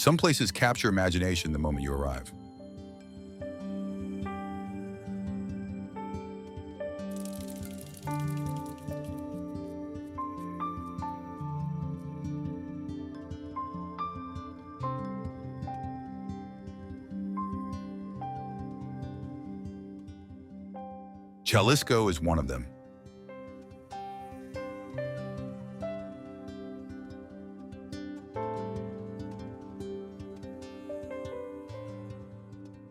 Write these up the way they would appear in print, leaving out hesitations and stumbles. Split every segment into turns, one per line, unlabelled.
Some places capture imagination the moment you arrive. Jalisco is one of them.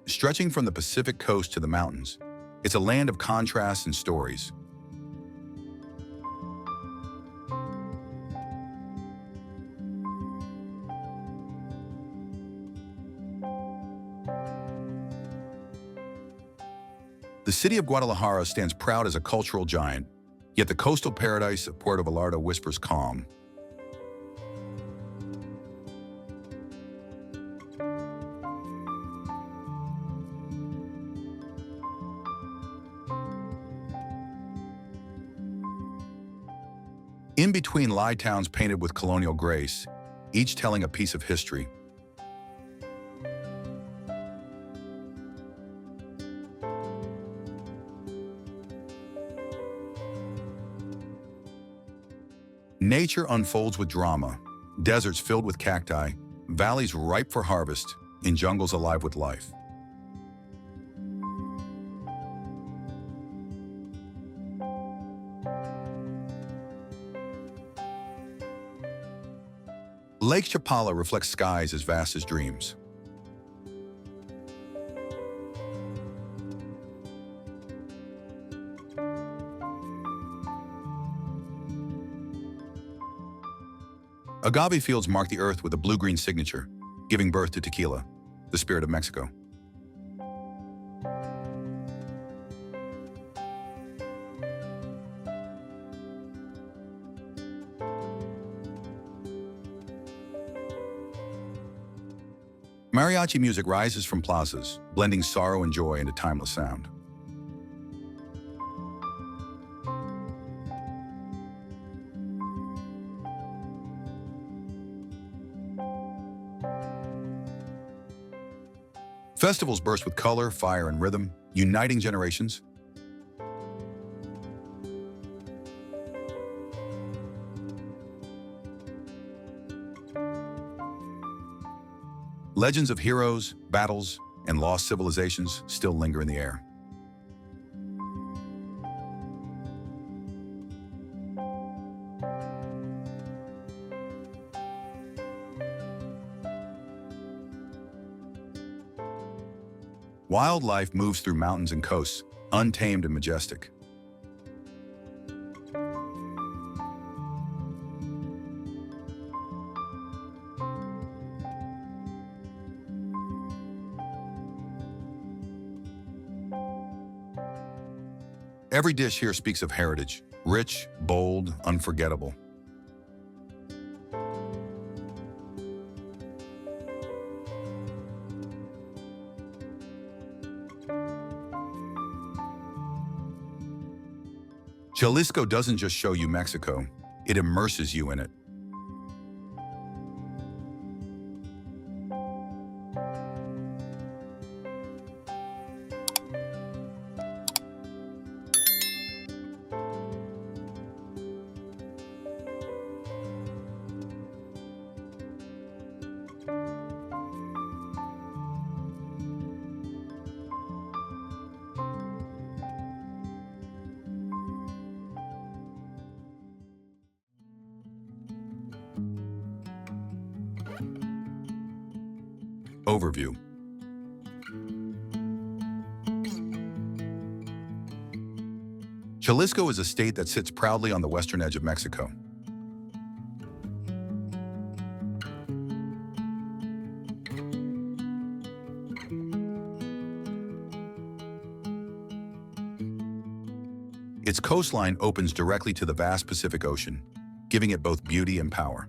Stretching from the Pacific coast to the mountains, it's a land of contrasts and stories. The city of Guadalajara stands proud as a cultural giant, yet the coastal paradise of Puerto Vallarta whispers calm. In between lie towns painted with colonial grace, each telling a piece of history. Nature unfolds with drama, deserts filled with cacti, valleys ripe for harvest, and jungles alive with life. Lake Chapala reflects skies as vast as dreams. Agave fields mark the earth with a blue-green signature, giving birth to tequila, the spirit of Mexico. Mariachi music rises from plazas, blending sorrow and joy into timeless sound. Festivals burst with color, fire, and rhythm, uniting generations. Legends of heroes, battles, and lost civilizations still linger in the air. Wildlife moves through mountains and coasts, untamed and majestic. Every dish here speaks of heritage, rich, bold, unforgettable. Jalisco doesn't just show you Mexico, it immerses you in it. Overview. Jalisco is a state that sits proudly on the western edge of Mexico. Its coastline opens directly to the vast Pacific Ocean, giving it both beauty and power.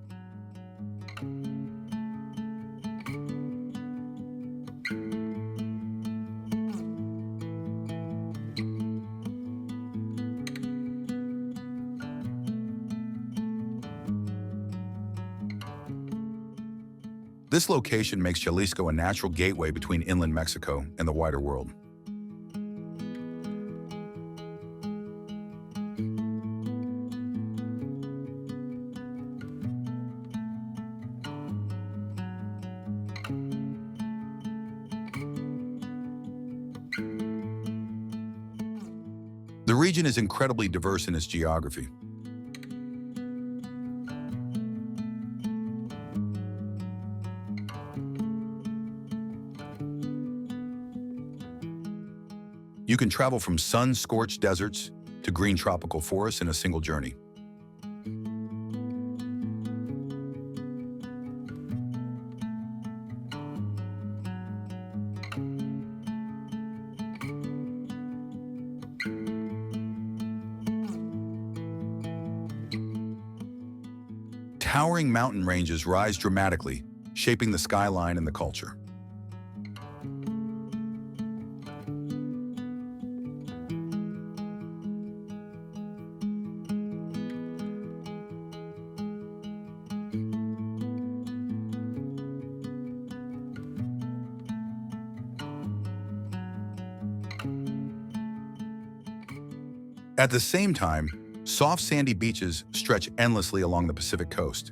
This location makes Jalisco a natural gateway between inland Mexico and the wider world. The region is incredibly diverse in its geography. You can travel from sun-scorched deserts to green tropical forests in a single journey. Towering mountain ranges rise dramatically, shaping the skyline and the culture. At the same time, soft sandy beaches stretch endlessly along the Pacific coast.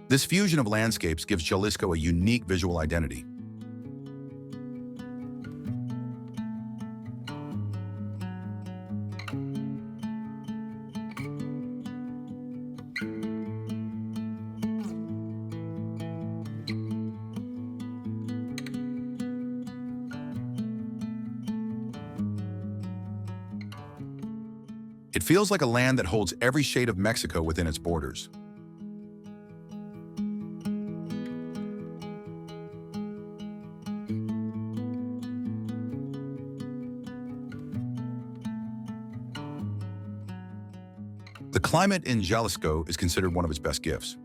This fusion of landscapes gives Jalisco a unique visual identity. It feels like a land that holds every shade of Mexico within its borders. The climate in Jalisco is considered one of its best gifts.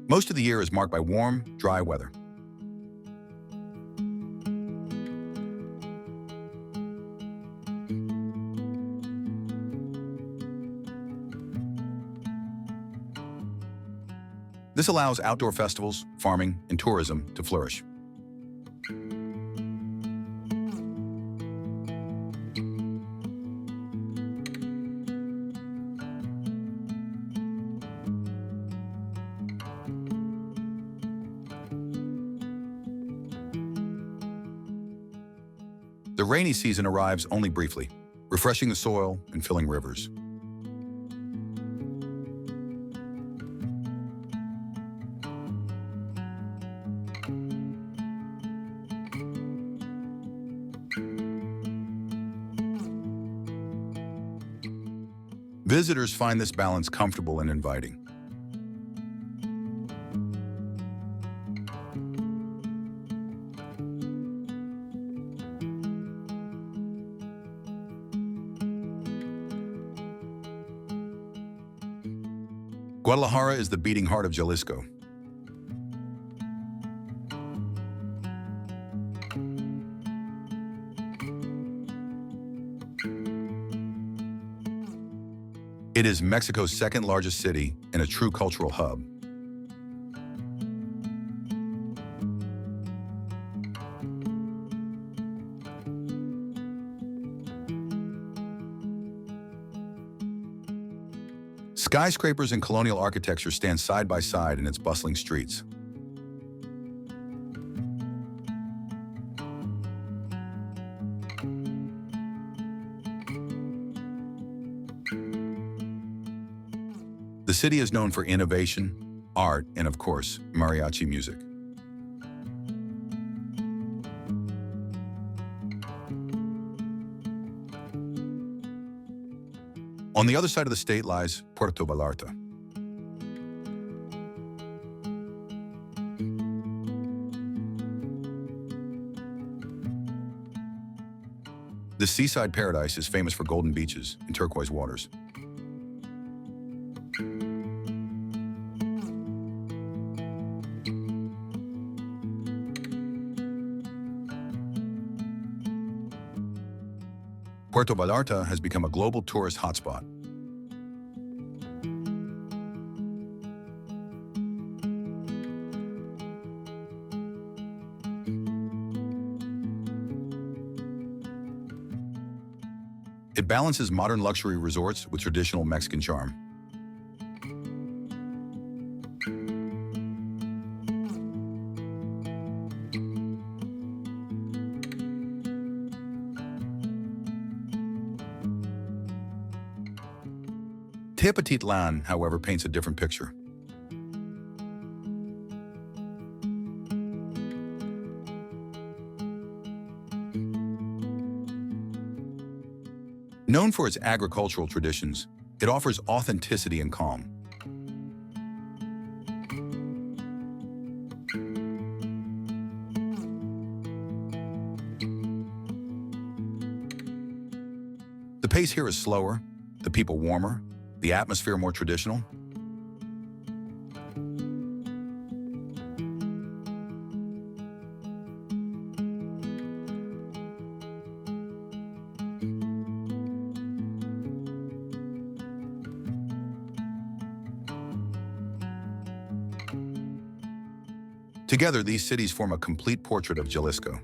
Most of the year is marked by warm, dry weather. This allows outdoor festivals, farming, and tourism to flourish. The rainy season arrives only briefly, refreshing the soil and filling rivers. Visitors find this balance comfortable and inviting. Guadalajara is the beating heart of Jalisco. It is Mexico's second largest city and a true cultural hub. Skyscrapers and colonial architecture stand side by side in its bustling streets. The city is known for innovation, art, and of course, mariachi music. On the other side of the state lies Puerto Vallarta. This seaside paradise is famous for golden beaches and turquoise waters. Puerto Vallarta has become a global tourist hotspot. It balances modern luxury resorts with traditional Mexican charm. Tequila, however, paints a different picture. Known for its agricultural traditions, it offers authenticity and calm. The pace here is slower, the people warmer, the atmosphere more traditional. Together, these cities form a complete portrait of Jalisco.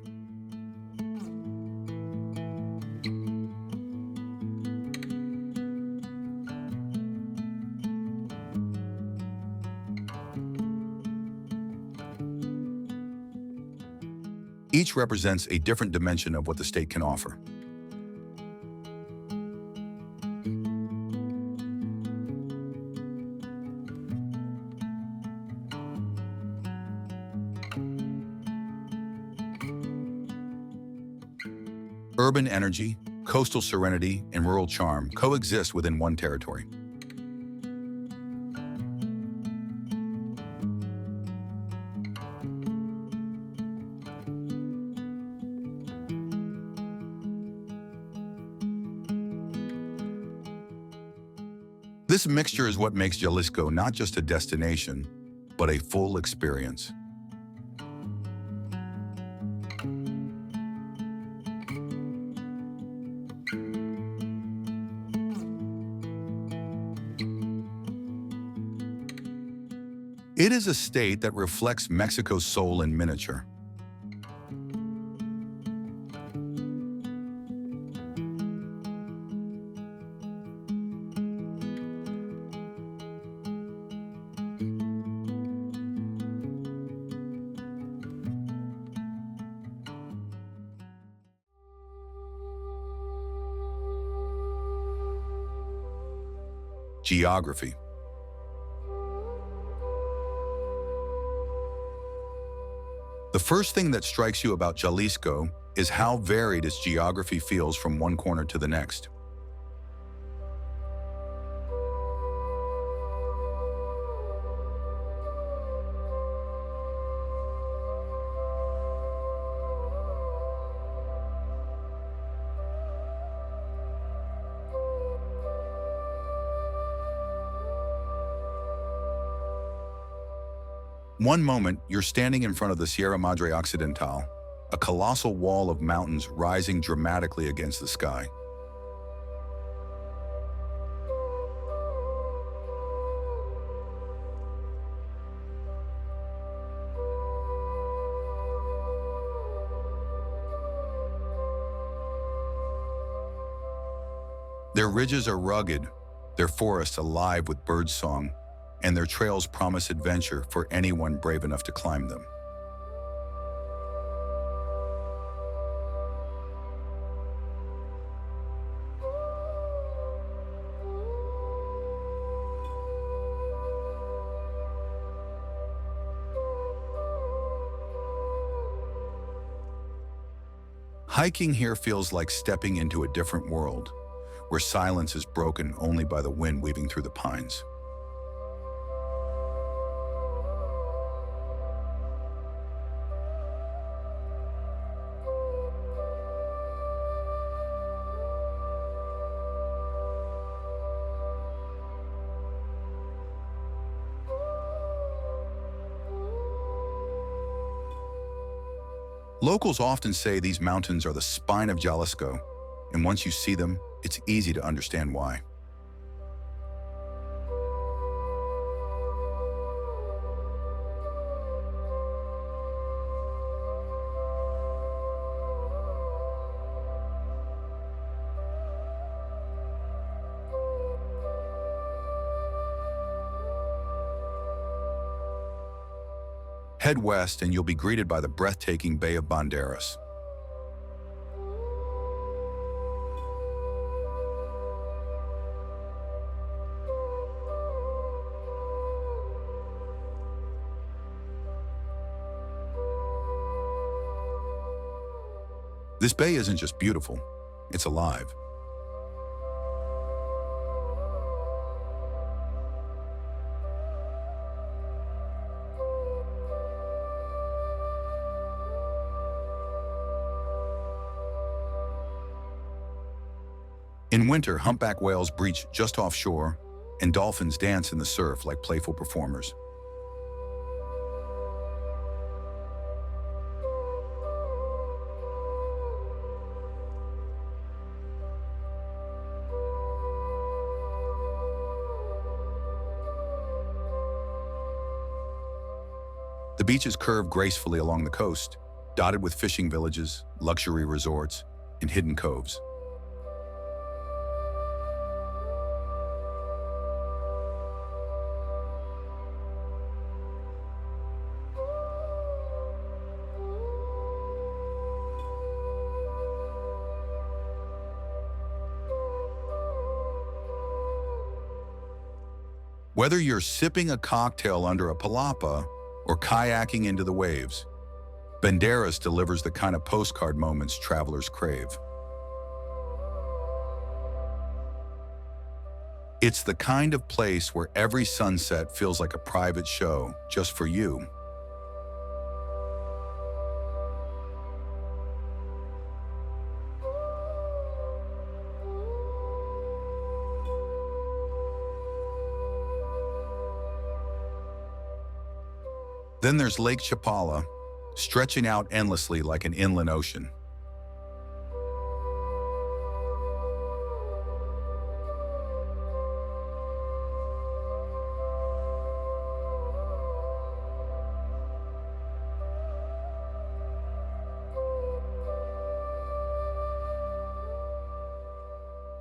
Each represents a different dimension of what the state can offer. Urban energy, coastal serenity, and rural charm coexist within one territory. This mixture is what makes Jalisco not just a destination, but a full experience. It is a state that reflects Mexico's soul in miniature. Geography. The first thing that strikes you about Jalisco is how varied its geography feels from one corner to the next. One moment, you're standing in front of the Sierra Madre Occidental, a colossal wall of mountains rising dramatically against the sky. Their ridges are rugged, their forests alive with birdsong, and their trails promise adventure for anyone brave enough to climb them. Hiking here feels like stepping into a different world, where silence is broken only by the wind weaving through the pines. Locals often say these mountains are the spine of Jalisco, and once you see them, it's easy to understand why. Head west and you'll be greeted by the breathtaking Bay of Banderas. This bay isn't just beautiful, it's alive. In winter, humpback whales breach just offshore, and dolphins dance in the surf like playful performers. The beaches curve gracefully along the coast, dotted with fishing villages, luxury resorts, and hidden coves. Whether you're sipping a cocktail under a palapa or kayaking into the waves, Banderas delivers the kind of postcard moments travelers crave. It's the kind of place where every sunset feels like a private show just for you. Then there's Lake Chapala, stretching out endlessly like an inland ocean.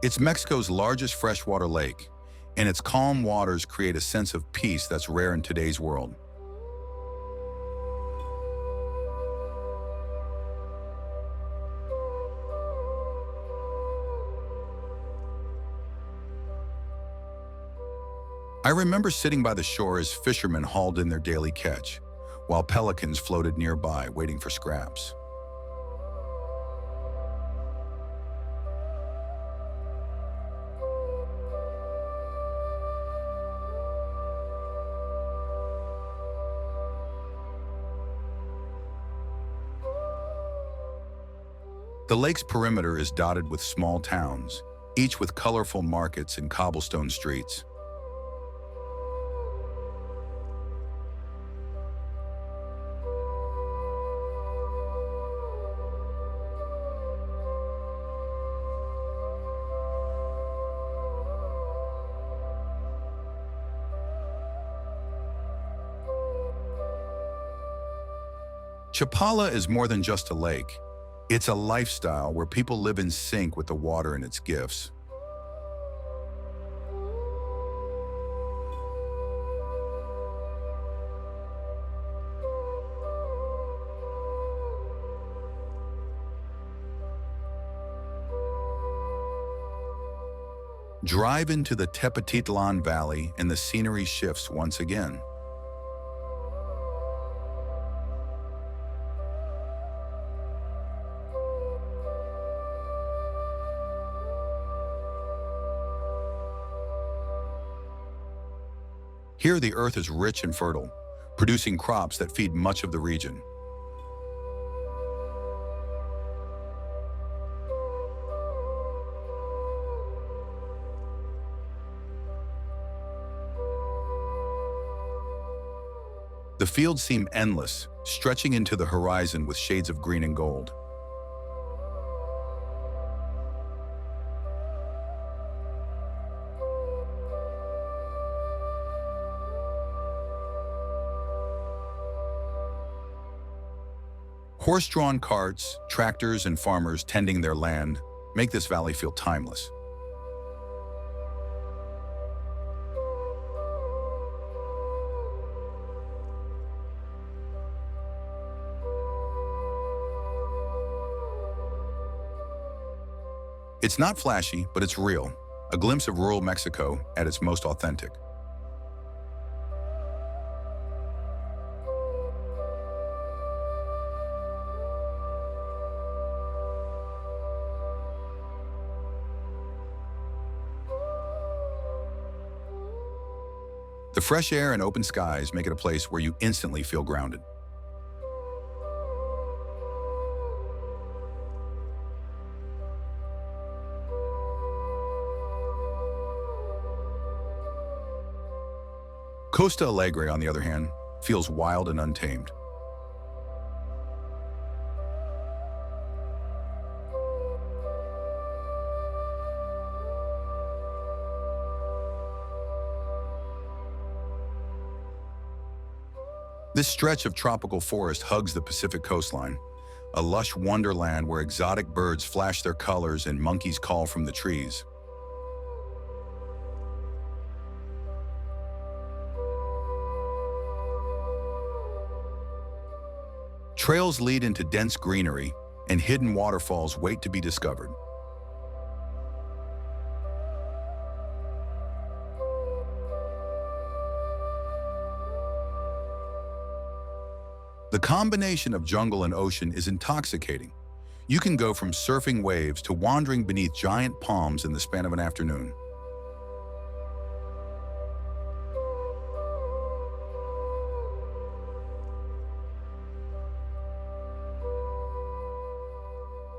It's Mexico's largest freshwater lake, and its calm waters create a sense of peace that's rare in today's world. I remember sitting by the shore as fishermen hauled in their daily catch, while pelicans floated nearby waiting for scraps. The lake's perimeter is dotted with small towns, each with colorful markets and cobblestone streets. Chapala is more than just a lake. It's a lifestyle where people live in sync with the water and its gifts. Drive into the Tepetitlan Valley and the scenery shifts once again. Here, the earth is rich and fertile, producing crops that feed much of the region. The fields seem endless, stretching into the horizon with shades of green and gold. Horse-drawn carts, tractors, and farmers tending their land make this valley feel timeless. It's not flashy, but it's real. A glimpse of rural Mexico at its most authentic. The fresh air and open skies make it a place where you instantly feel grounded. Costa Alegre, on the other hand, feels wild and untamed. This stretch of tropical forest hugs the Pacific coastline, a lush wonderland where exotic birds flash their colors and monkeys call from the trees. Trails lead into dense greenery, and hidden waterfalls wait to be discovered. The combination of jungle and ocean is intoxicating. You can go from surfing waves to wandering beneath giant palms in the span of an afternoon.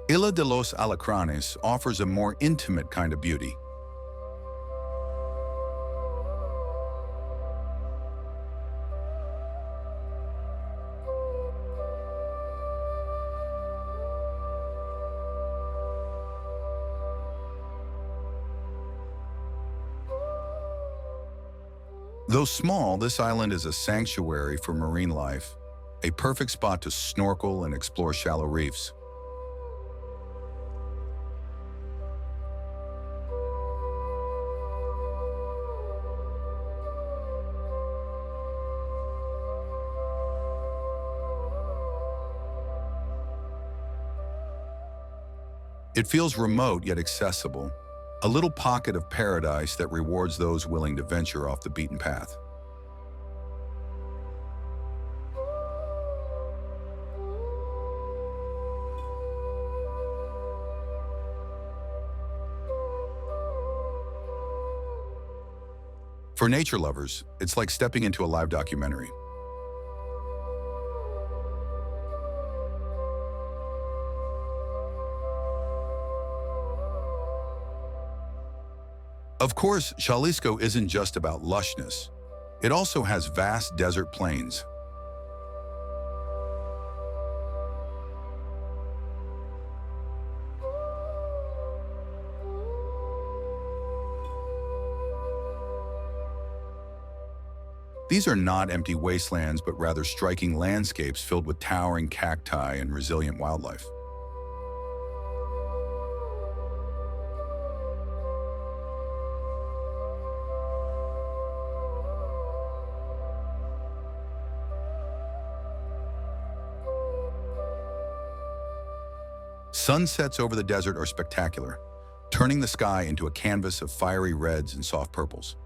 Isla de los Alacranes offers a more intimate kind of beauty. Though small, this island is a sanctuary for marine life, a perfect spot to snorkel and explore shallow reefs. It feels remote yet accessible, a little pocket of paradise that rewards those willing to venture off the beaten path. For nature lovers, it's like stepping into a live documentary. Of course, Jalisco isn't just about lushness. It also has vast desert plains. These are not empty wastelands, but rather striking landscapes filled with towering cacti and resilient wildlife. Sunsets over the desert are spectacular, turning the sky into a canvas of fiery reds and soft purples.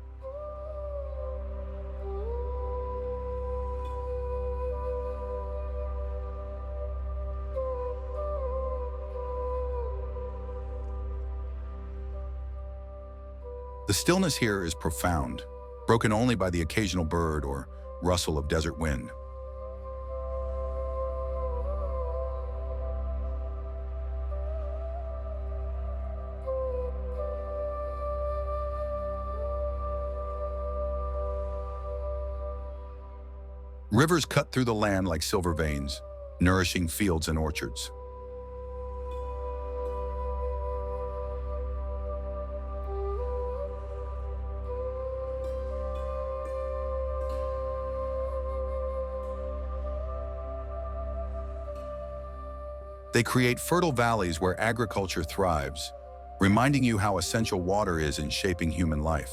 The stillness here is profound, broken only by the occasional bird or rustle of desert wind. Rivers cut through the land like silver veins, nourishing fields and orchards. They create fertile valleys where agriculture thrives, reminding you how essential water is in shaping human life.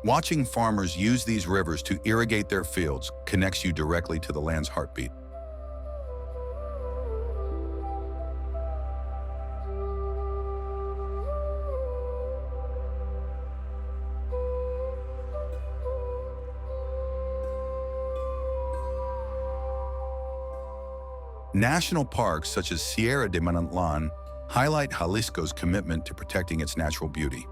Watching farmers use these rivers to irrigate their fields connects you directly to the land's heartbeat. National parks such as Sierra de Manantlan highlight Jalisco's commitment to protecting its natural beauty.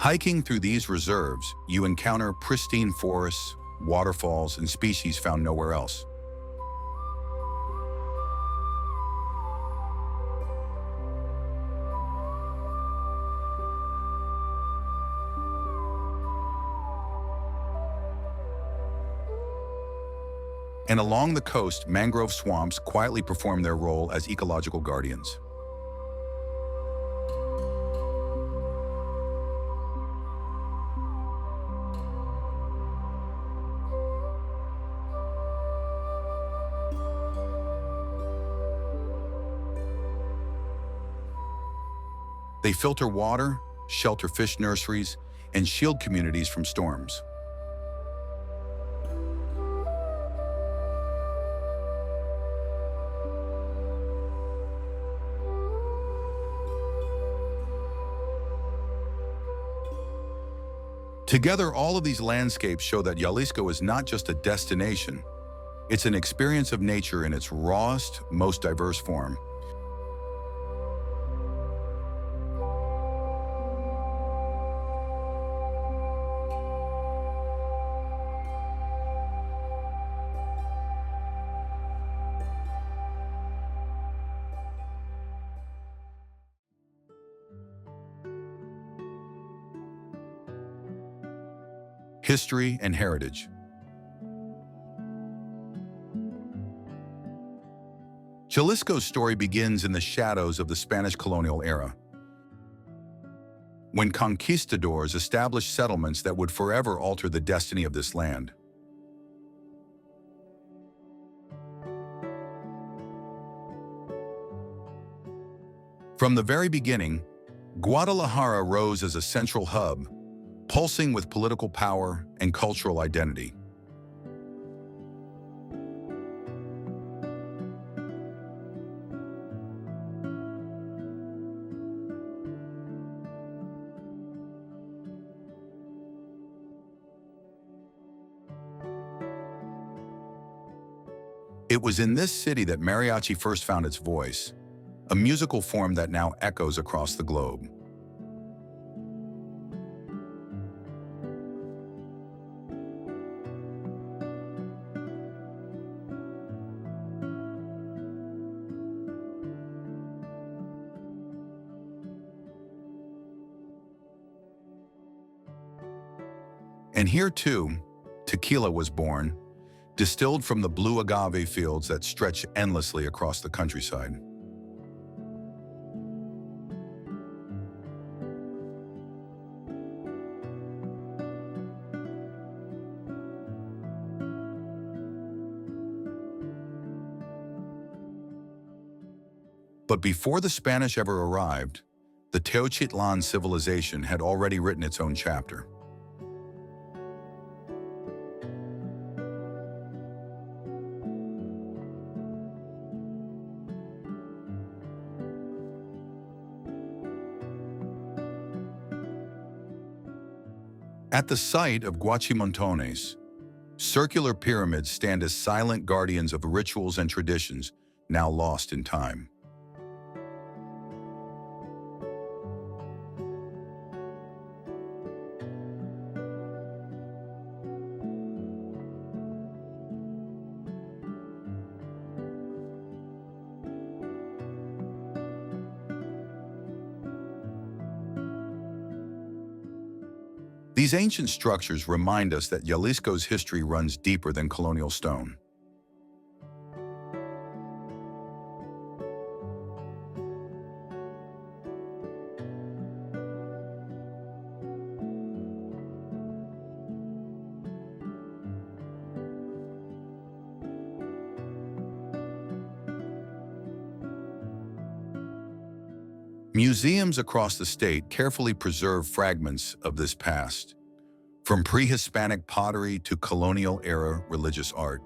Hiking through these reserves, you encounter pristine forests, waterfalls, and species found nowhere else. And along the coast, mangrove swamps quietly perform their role as ecological guardians. They filter water, shelter fish nurseries, and shield communities from storms. Together, all of these landscapes show that Jalisco is not just a destination, it's an experience of nature in its rawest, most diverse form. History and heritage. Jalisco's story begins in the shadows of the Spanish colonial era, when conquistadors established settlements that would forever alter the destiny of this land. From the very beginning, Guadalajara rose as a central hub, pulsing with political power and cultural identity. It was in this city that mariachi first found its voice, a musical form that now echoes across the globe. And here too, tequila was born, distilled from the blue agave fields that stretch endlessly across the countryside. But before the Spanish ever arrived, the Teochtitlan civilization had already written its own chapter. At the site of Guachimontones, circular pyramids stand as silent guardians of rituals and traditions, now lost in time. These ancient structures remind us that Jalisco's history runs deeper than colonial stone. Museums across the state carefully preserve fragments of this past, from pre-Hispanic pottery to colonial-era religious art.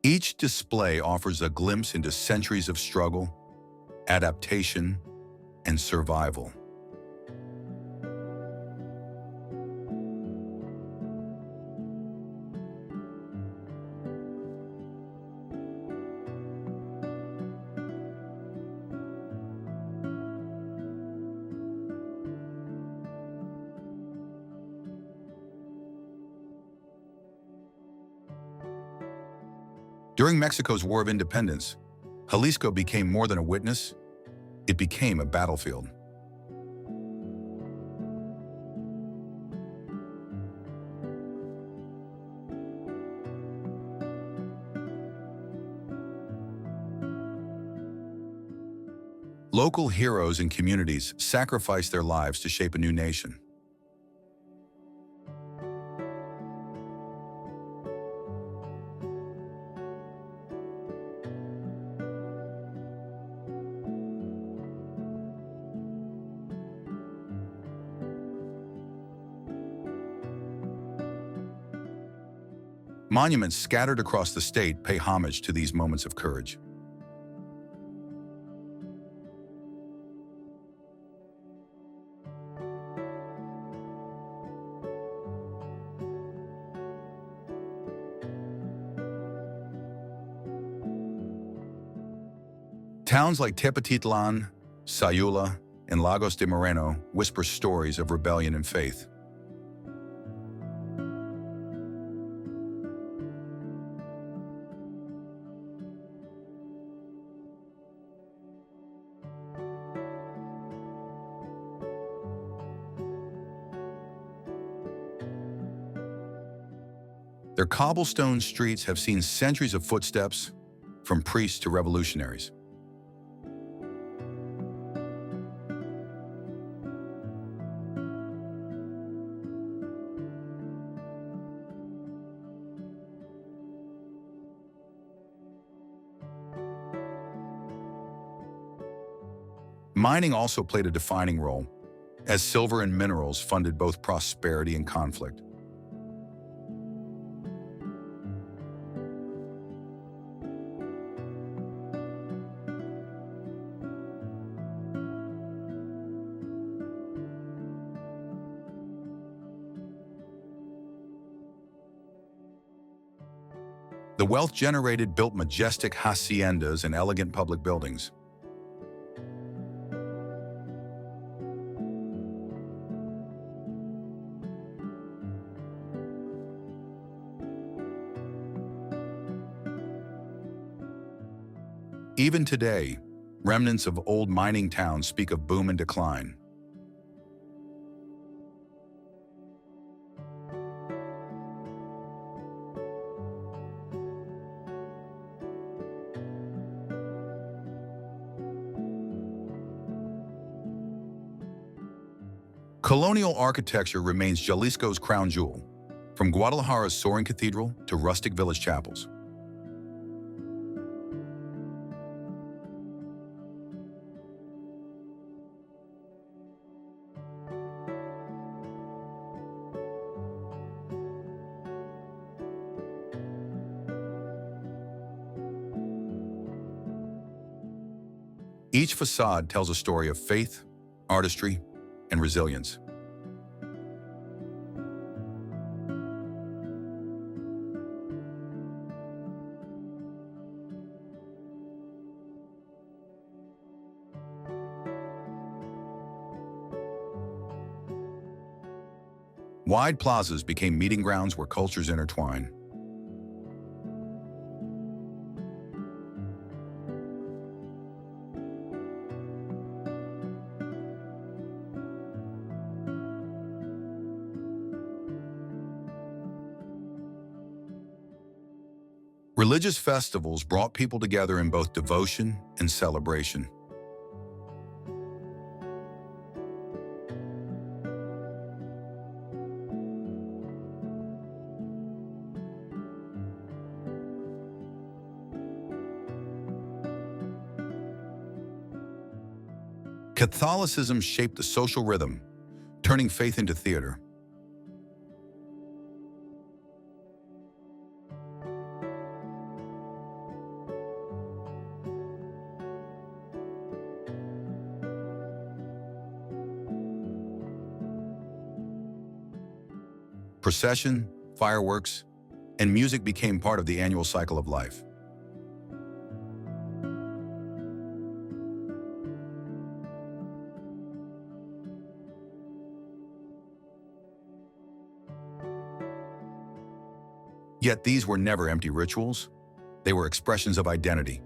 Each display offers a glimpse into centuries of struggle, adaptation, and survival. During Mexico's War of Independence, Jalisco became more than a witness, it became a battlefield. Local heroes and communities sacrificed their lives to shape a new nation. Monuments scattered across the state pay homage to these moments of courage. Towns like Tepetitlan, Sayula, and Lagos de Moreno whisper stories of rebellion and faith. Their cobblestone streets have seen centuries of footsteps, from priests to revolutionaries. Mining also played a defining role, as silver and minerals funded both prosperity and conflict. The wealth generated built majestic haciendas and elegant public buildings. Even today, remnants of old mining towns speak of boom and decline. Colonial architecture remains Jalisco's crown jewel, from Guadalajara's soaring cathedral to rustic village chapels. Each facade tells a story of faith, artistry, and resilience. Wide plazas became meeting grounds where cultures intertwine. Religious festivals brought people together in both devotion and celebration. Catholicism shaped the social rhythm, turning faith into theater. Procession, fireworks, and music became part of the annual cycle of life. Yet these were never empty rituals. They were expressions of identity.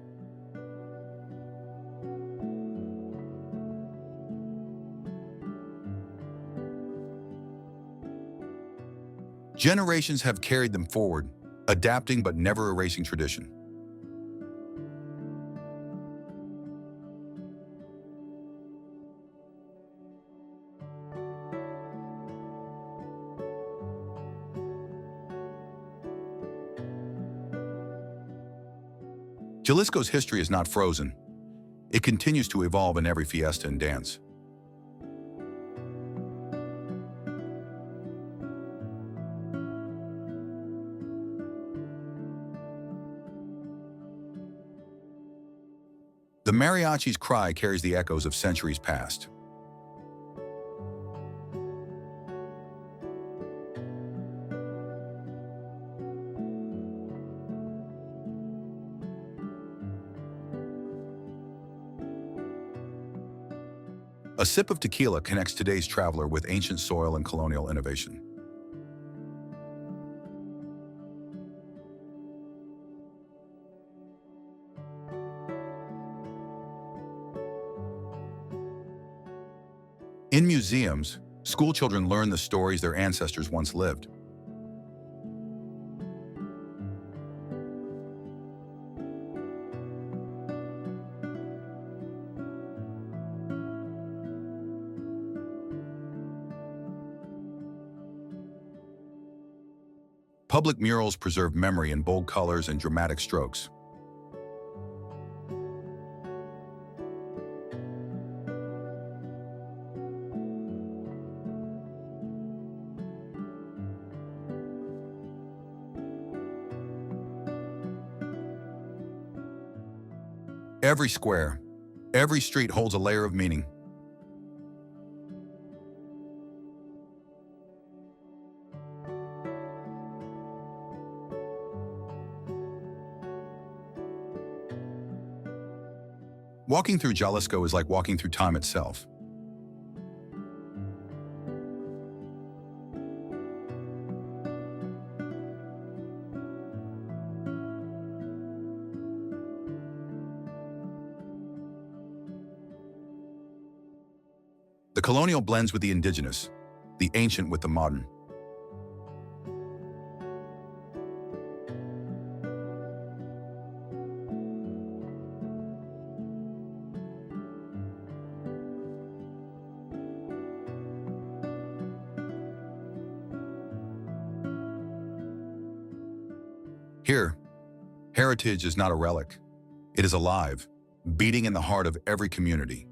Generations have carried them forward, adapting but never erasing tradition. Jalisco's history is not frozen. It continues to evolve in every fiesta and dance. The mariachi's cry carries the echoes of centuries past. A sip of tequila connects today's traveler with ancient soil and colonial innovation. In museums, schoolchildren learn the stories their ancestors once lived. Public murals preserve memory in bold colors and dramatic strokes. Every square, every street holds a layer of meaning. Walking through Jalisco is like walking through time itself. The colonial blends with the indigenous, the ancient with the modern. Here, heritage is not a relic. It is alive, beating in the heart of every community.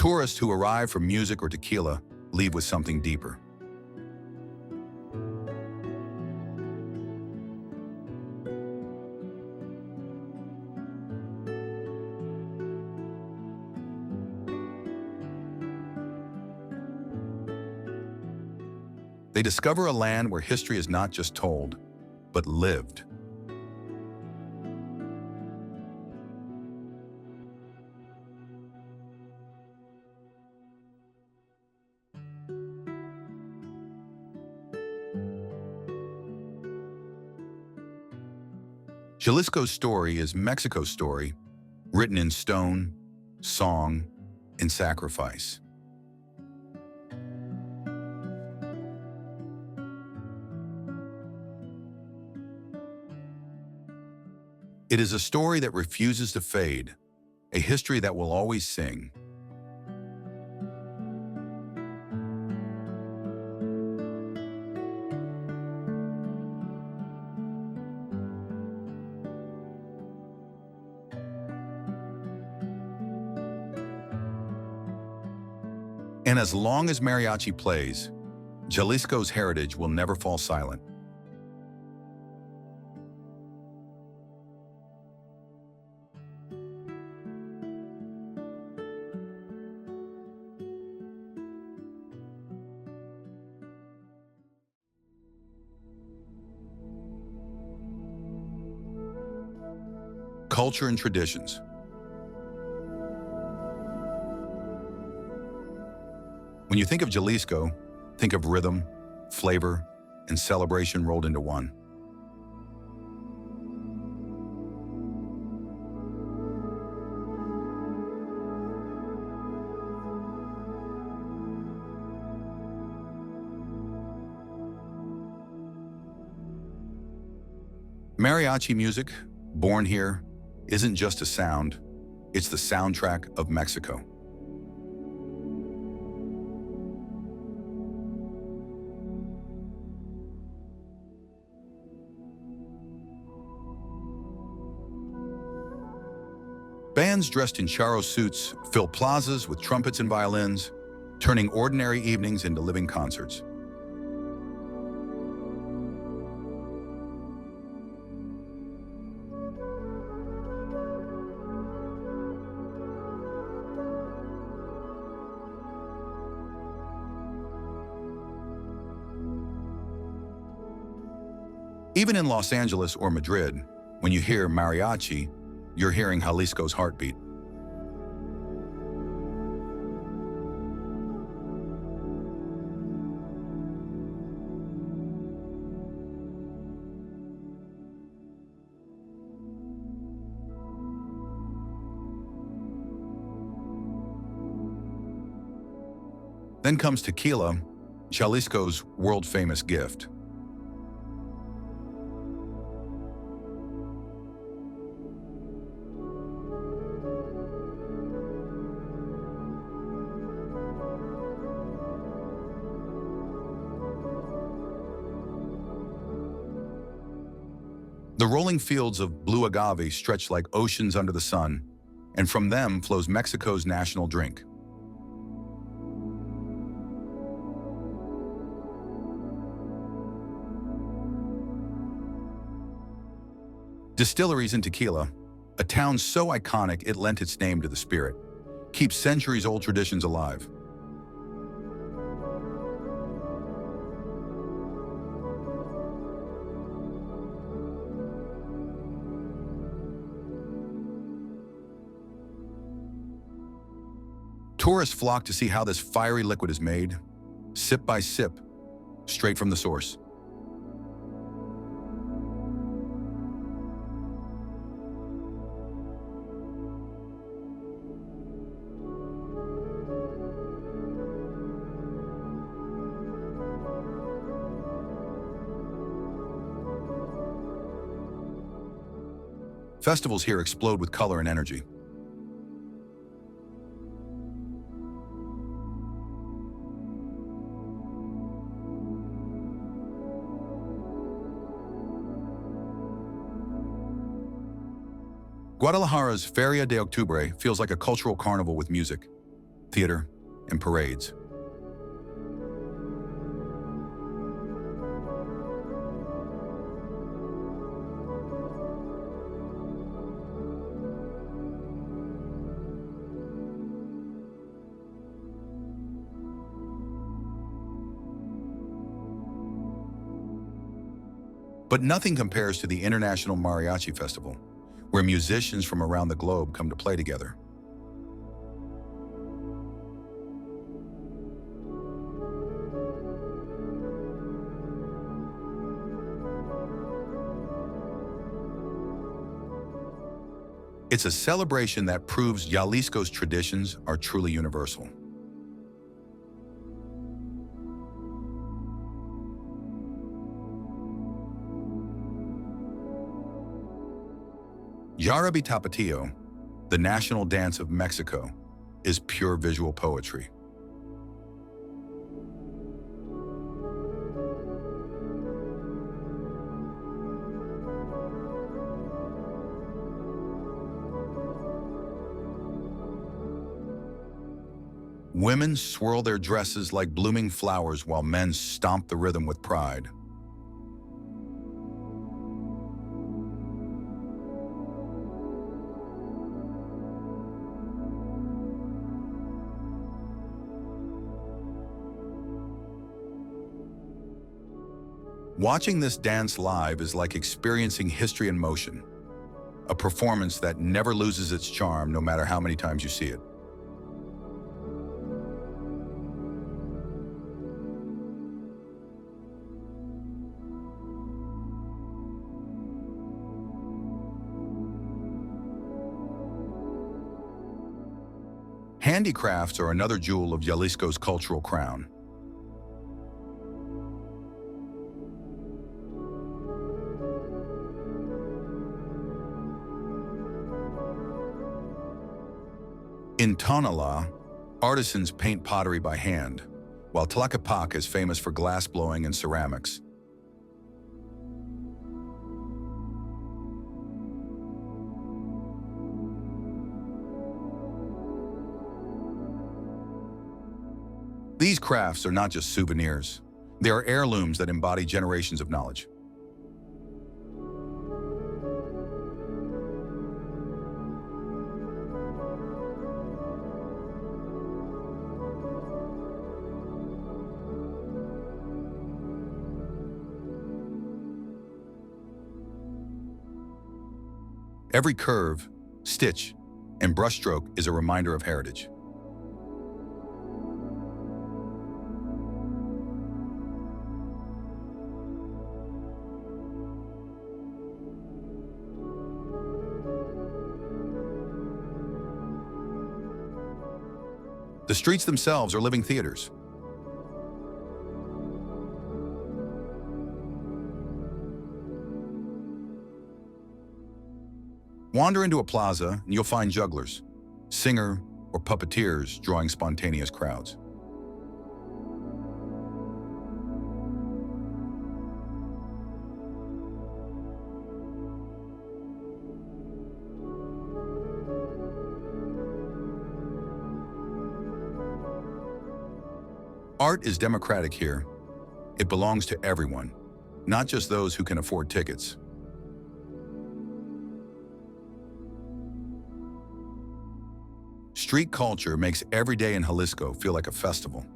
Tourists who arrive for music or tequila leave with something deeper. They discover a land where history is not just told, but lived. Jalisco's story is Mexico's story, written in stone, song, and sacrifice. It is a story that refuses to fade, a history that will always sing. And as long as mariachi plays, Jalisco's heritage will never fall silent. Culture and traditions. When you think of Jalisco, think of rhythm, flavor, and celebration rolled into one. Mariachi music, born here, isn't just a sound, it's the soundtrack of Mexico. Bands dressed in charro suits fill plazas with trumpets and violins, turning ordinary evenings into living concerts. Even in Los Angeles or Madrid, when you hear mariachi, you're hearing Jalisco's heartbeat. Then comes tequila, Jalisco's world-famous gift. The rolling fields of blue agave stretch like oceans under the sun, and from them flows Mexico's national drink. Distilleries in Tequila, a town so iconic it lent its name to the spirit, keeps centuries-old traditions alive. Tourists flock to see how this fiery liquid is made, sip by sip, straight from the source. Festivals here explode with color and energy. Guadalajara's Feria de Octubre feels like a cultural carnival with music, theater, and parades. But nothing compares to the International Mariachi Festival, where musicians from around the globe come to play together. It's a celebration that proves Jalisco's traditions are truly universal. Jarabe Tapatio, the national dance of Mexico, is pure visual poetry. Women swirl their dresses like blooming flowers while men stomp the rhythm with pride. Watching this dance live is like experiencing history in motion, a performance that never loses its charm no matter how many times you see it. Handicrafts are another jewel of Jalisco's cultural crown. In Tonalá, artisans paint pottery by hand, while Tlaquepaque is famous for glass blowing and ceramics. These crafts are not just souvenirs. They are heirlooms that embody generations of knowledge. Every curve, stitch, and brushstroke is a reminder of heritage. The streets themselves are living theaters. Wander into a plaza and you'll find jugglers, singer, or puppeteers drawing spontaneous crowds. Art is democratic here. It belongs to everyone, not just those who can afford tickets. Street culture makes every day in Jalisco feel like a festival.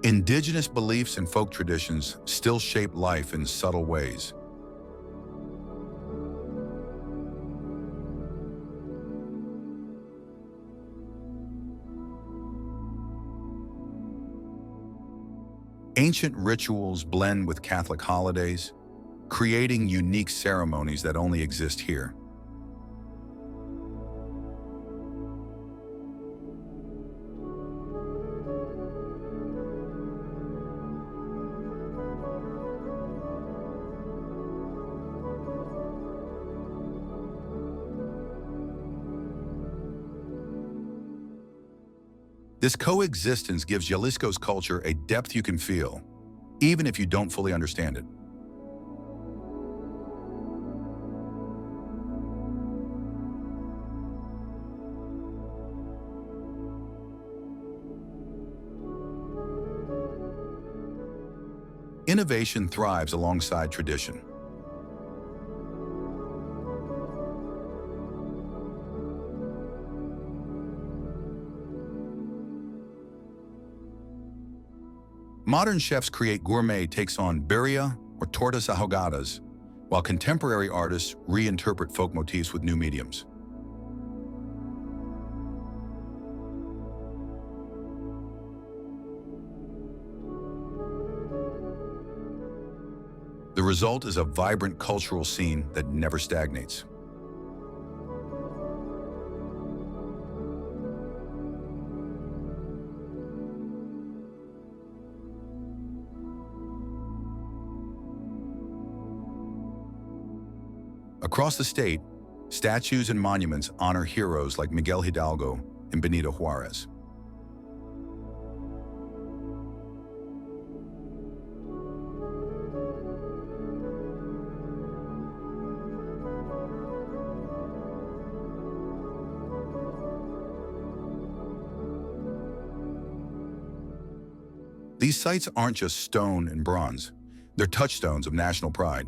Indigenous beliefs and folk traditions still shape life in subtle ways. Ancient rituals blend with Catholic holidays, creating unique ceremonies that only exist here. This coexistence gives Jalisco's culture a depth you can feel, even if you don't fully understand it. Innovation thrives alongside tradition. Modern chefs create gourmet takes on birria or tortas ahogadas, while contemporary artists reinterpret folk motifs with new mediums. The result is a vibrant cultural scene that never stagnates. Across the state, statues and monuments honor heroes like Miguel Hidalgo and Benito Juarez. These sites aren't just stone and bronze, they're touchstones of national pride.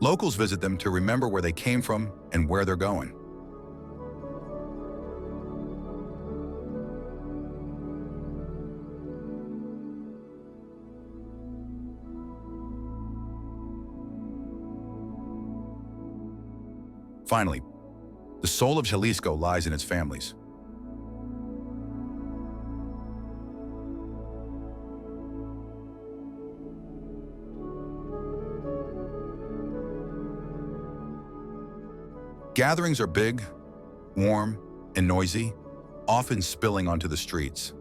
Locals visit them to remember where they came from and where they're going. Finally, the soul of Jalisco lies in its families. Gatherings are big, warm, and noisy, often spilling onto the streets.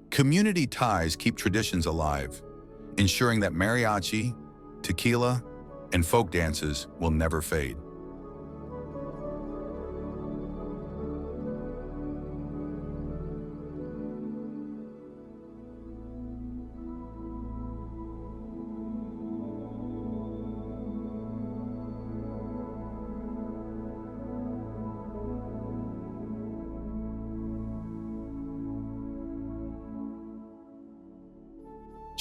Community ties keep traditions alive, ensuring that mariachi, tequila, and folk dances will never fade.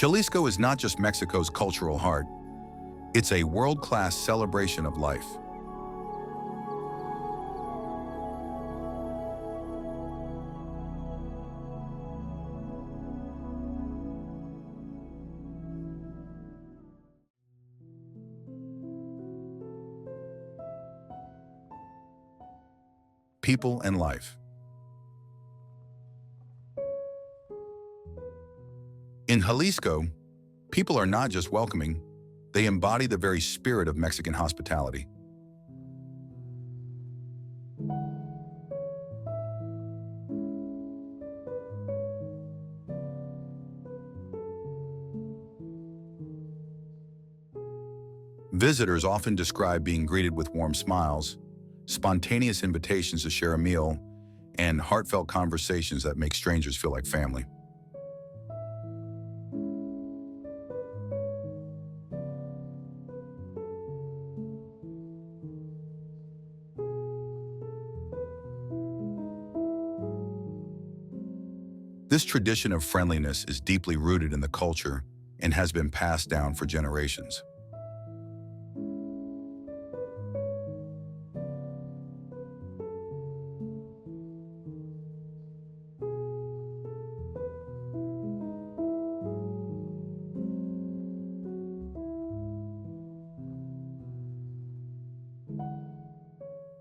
Jalisco is not just Mexico's cultural heart, it's a world-class celebration of life. People and life. In Jalisco, people are not just welcoming, they embody the very spirit of Mexican hospitality. Visitors often describe being greeted with warm smiles, spontaneous invitations to share a meal, and heartfelt conversations that make strangers feel like family. This tradition of friendliness is deeply rooted in the culture and has been passed down for generations.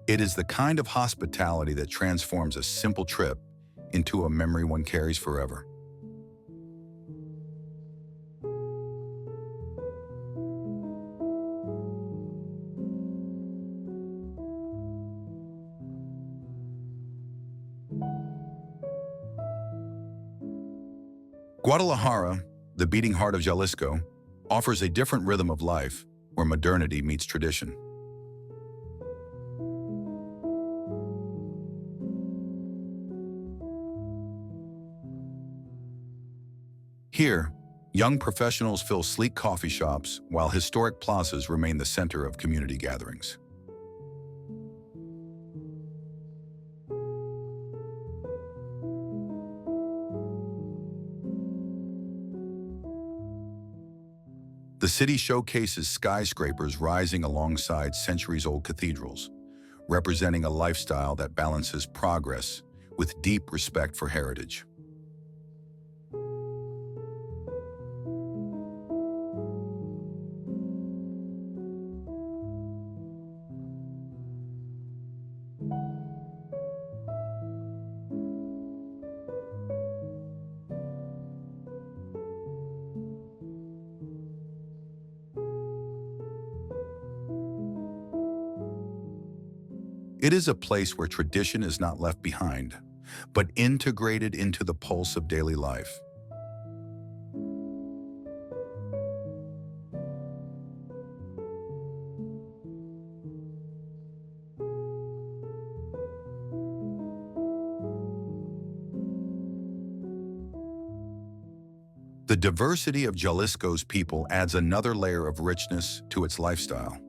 It is the kind of hospitality that transforms a simple trip into a memory one carries forever. Guadalajara, the beating heart of Jalisco, offers a different rhythm of life where modernity meets tradition. Here, young professionals fill sleek coffee shops while historic plazas remain the center of community gatherings. The city showcases skyscrapers rising alongside centuries-old cathedrals, representing a lifestyle that balances progress with deep respect for heritage. It is a place where tradition is not left behind, but integrated into the pulse of daily life. The diversity of Jalisco's people adds another layer of richness to its lifestyle.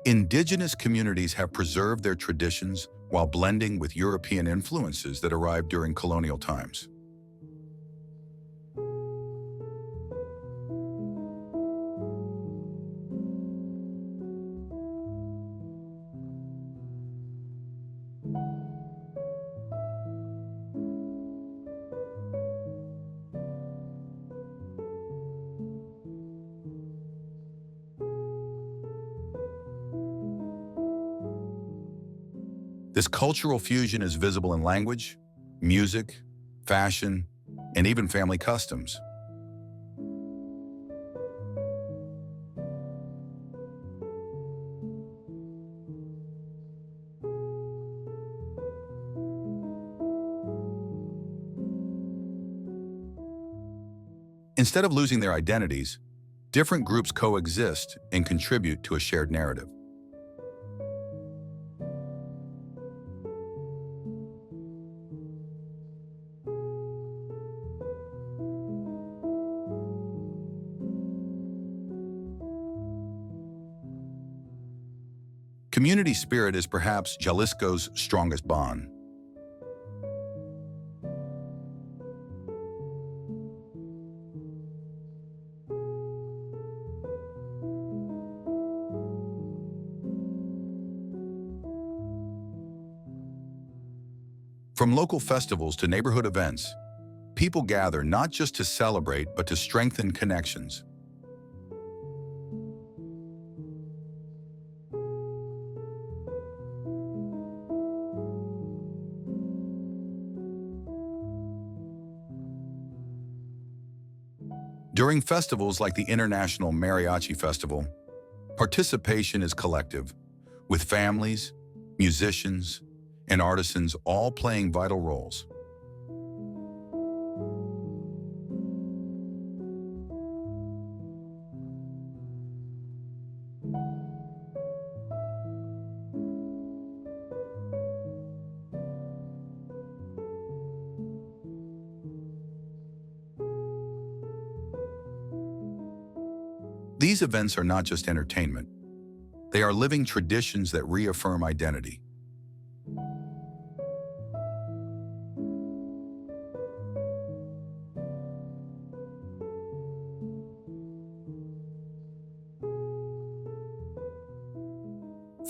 Indigenous communities have preserved their traditions while blending with European influences that arrived during colonial times. This cultural fusion is visible in language, music, fashion, and even family customs. Instead of losing their identities, different groups coexist and contribute to a shared narrative. Community spirit is perhaps Jalisco's strongest bond. From local festivals to neighborhood events, people gather not just to celebrate, but to strengthen connections. During festivals like the International Mariachi Festival, participation is collective, with families, musicians, and artisans all playing vital roles. These events are not just entertainment. They are living traditions that reaffirm identity.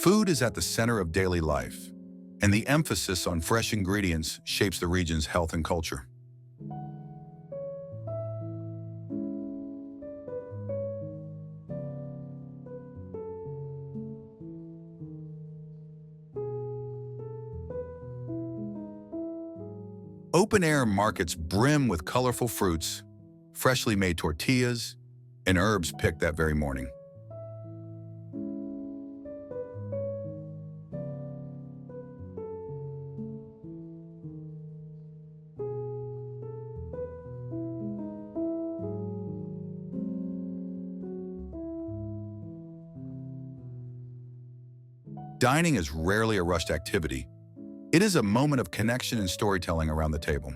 Food is at the center of daily life, and the emphasis on fresh ingredients shapes the region's health and culture. Open-air markets brim with colorful fruits, freshly made tortillas, and herbs picked that very morning. Dining is rarely a rushed activity. It is a moment of connection and storytelling around the table.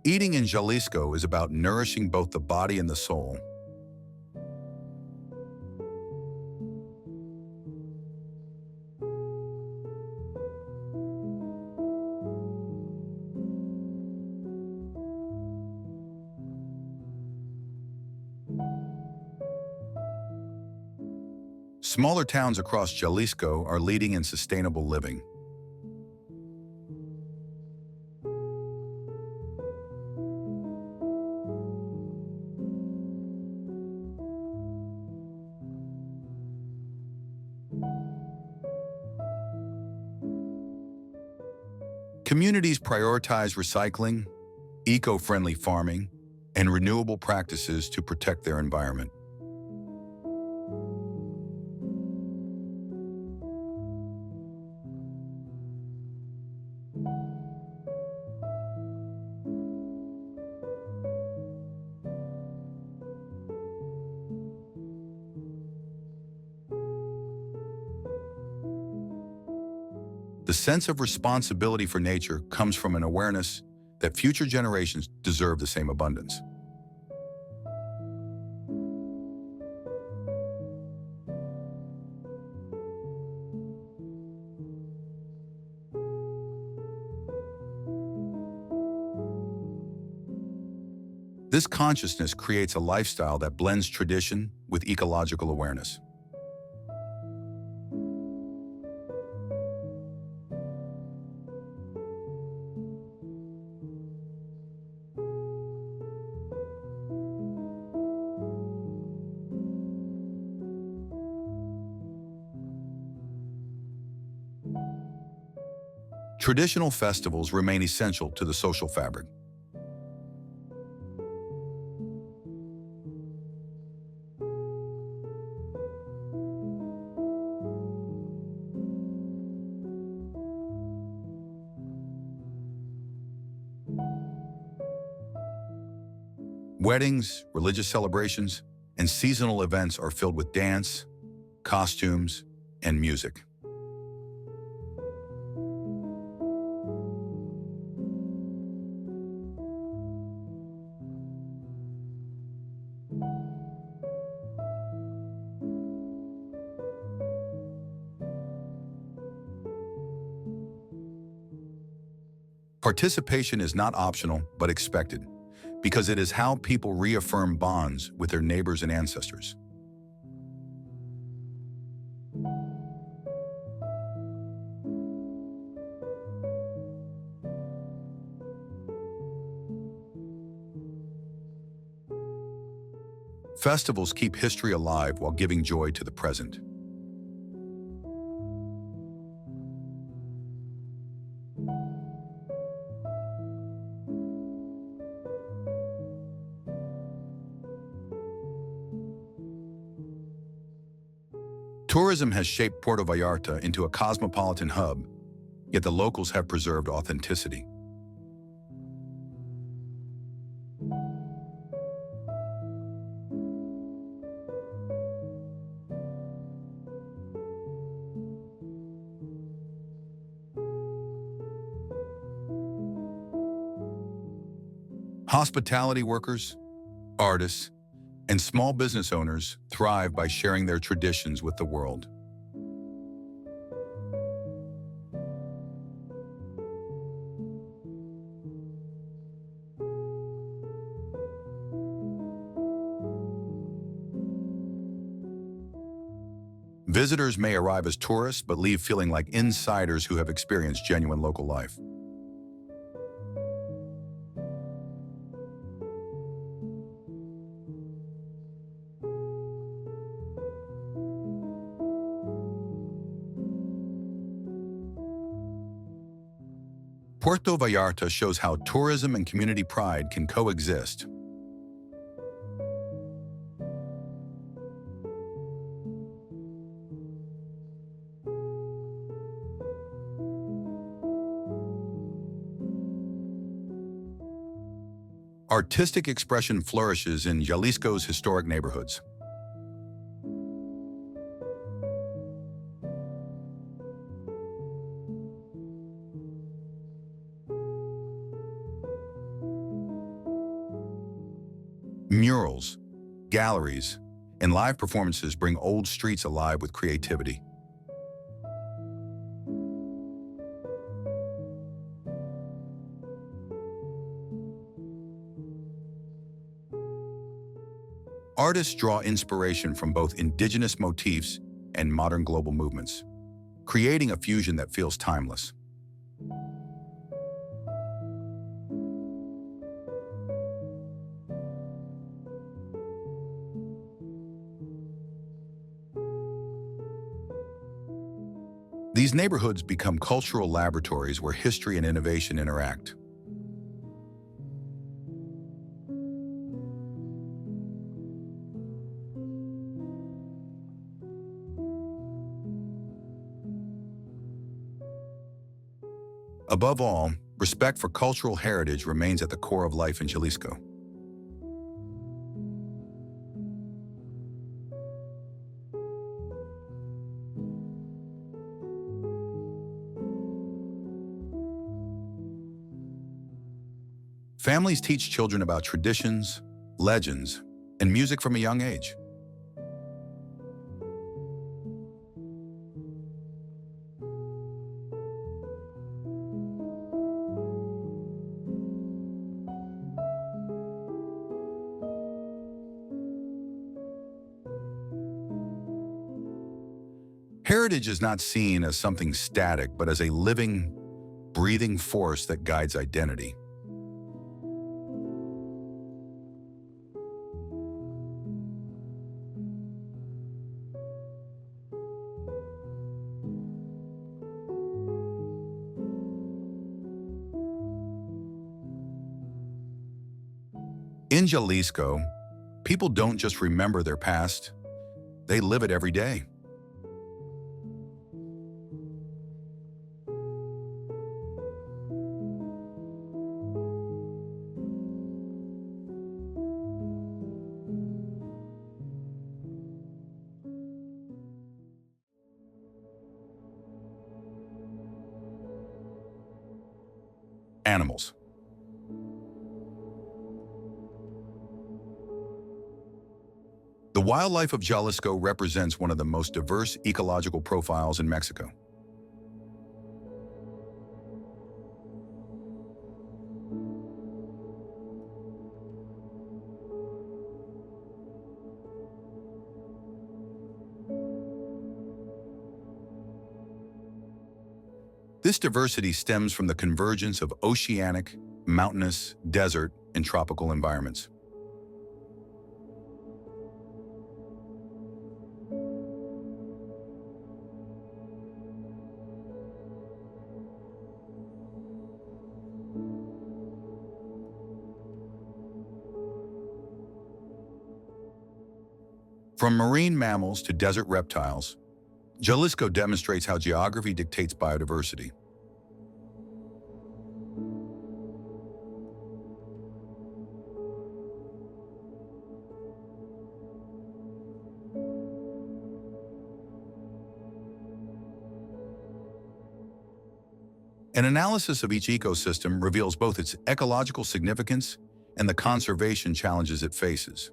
Eating in Jalisco is about nourishing both the body and the soul. Smaller towns across Jalisco are leading in sustainable living. Communities prioritize recycling, eco-friendly farming, and renewable practices to protect their environment. The sense of responsibility for nature comes from an awareness that future generations deserve the same abundance. This consciousness creates a lifestyle that blends tradition with ecological awareness. Traditional festivals remain essential to the social fabric. Weddings, religious celebrations, and seasonal events are filled with dance, costumes, and music. Participation is not optional, but expected, because it is how people reaffirm bonds with their neighbors and ancestors. Festivals keep history alive while giving joy to the present. Tourism has shaped Puerto Vallarta into a cosmopolitan hub, yet the locals have preserved authenticity. Hospitality workers, artists, and small business owners thrive by sharing their traditions with the world. Visitors may arrive as tourists but leave feeling like insiders who have experienced genuine local life. Puerto Vallarta shows how tourism and community pride can coexist. Artistic expression flourishes in Jalisco's historic neighborhoods. Murals, galleries, and live performances bring old streets alive with creativity. Artists draw inspiration from both indigenous motifs and modern global movements, creating a fusion that feels timeless. These neighborhoods become cultural laboratories where history and innovation interact. Above all, respect for cultural heritage remains at the core of life in Jalisco. Families teach children about traditions, legends, and music from a young age. Heritage is not seen as something static, but as a living, breathing force that guides identity. In Jalisco, people don't just remember their past, they live it every day. Animals. The wildlife of Jalisco represents one of the most diverse ecological profiles in Mexico. This diversity stems from the convergence of oceanic, mountainous, desert, and tropical environments. From marine mammals to desert reptiles, Jalisco demonstrates how geography dictates biodiversity. An analysis of each ecosystem reveals both its ecological significance and the conservation challenges it faces.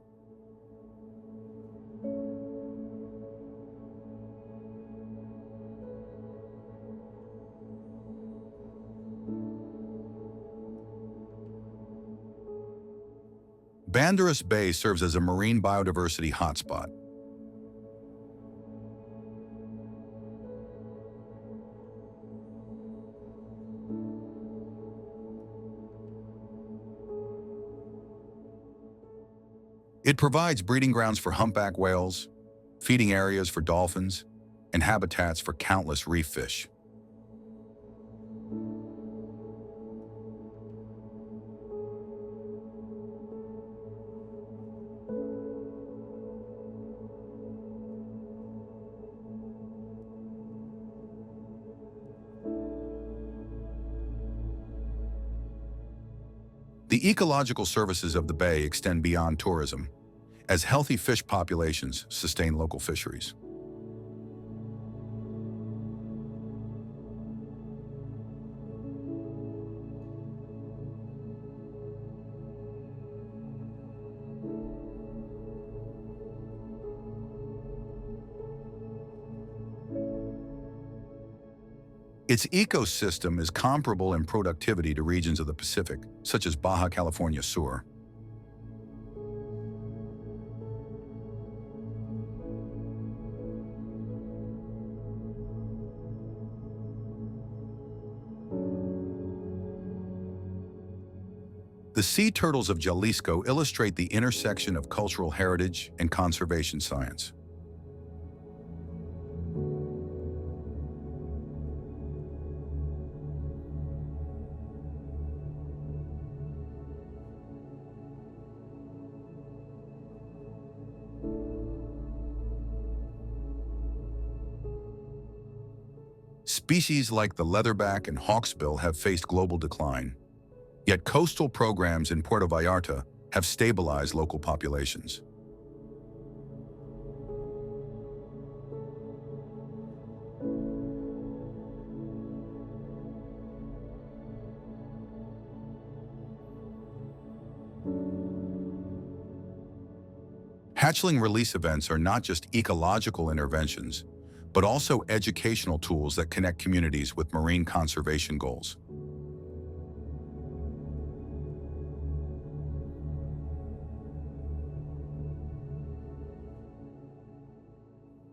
Banderas Bay serves as a marine biodiversity hotspot. It provides breeding grounds for humpback whales, feeding areas for dolphins, and habitats for countless reef fish. The ecological services of the bay extend beyond tourism, as healthy fish populations sustain local fisheries. Its ecosystem is comparable in productivity to regions of the Pacific, such as Baja California Sur. The sea turtles of Jalisco illustrate the intersection of cultural heritage and conservation science. Species like the leatherback and hawksbill have faced global decline, yet coastal programs in Puerto Vallarta have stabilized local populations. Hatchling release events are not just ecological interventions, but also educational tools that connect communities with marine conservation goals.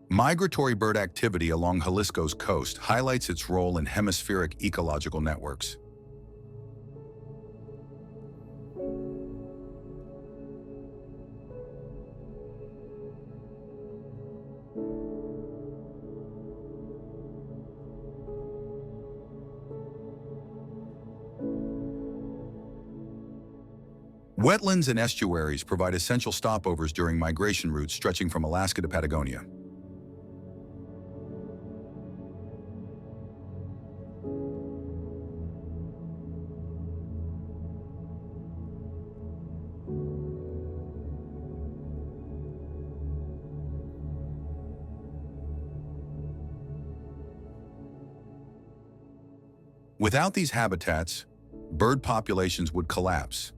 Migratory bird activity along Jalisco's coast highlights its role in hemispheric ecological networks. Wetlands and estuaries provide essential stopovers during migration routes stretching from Alaska to Patagonia. Without these habitats, bird populations would collapse,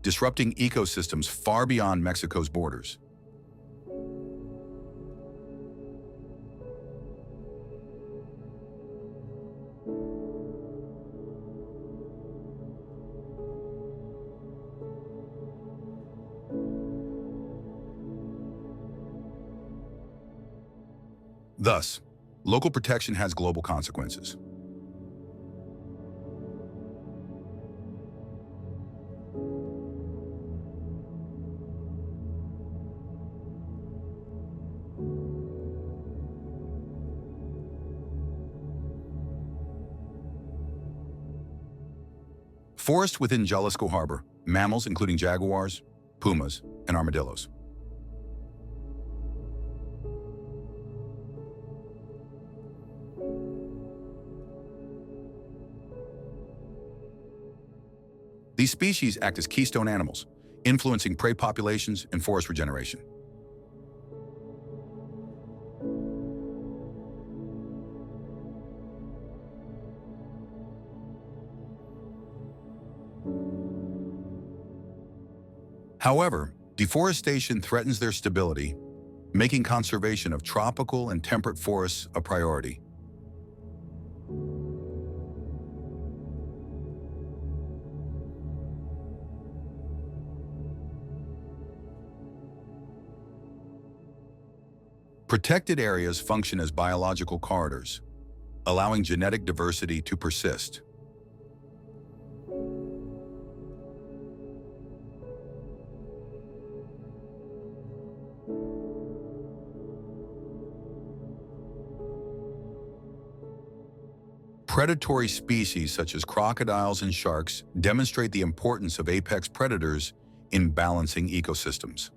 disrupting ecosystems far beyond Mexico's borders. Thus, local protection has global consequences. Forest within Jalisco Harbor, mammals including jaguars, pumas, and armadillos. These species act as keystone animals, influencing prey populations and forest regeneration. However, deforestation threatens their stability, making conservation of tropical and temperate forests a priority. Protected areas function as biological corridors, allowing genetic diversity to persist. Predatory species such as crocodiles and sharks demonstrate the importance of apex predators in balancing ecosystems.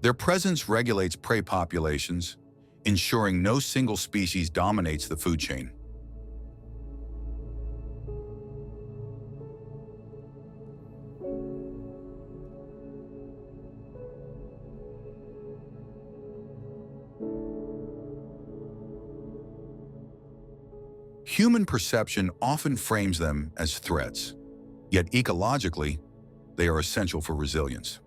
Their presence regulates prey populations, ensuring no single species dominates the food chain. Human perception often frames them as threats, yet ecologically, they are essential for resilience.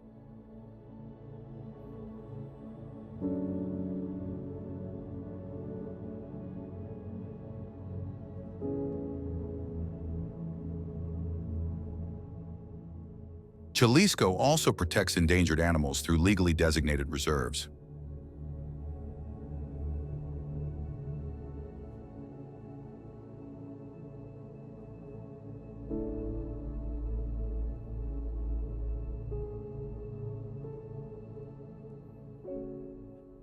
Jalisco also protects endangered animals through legally designated reserves.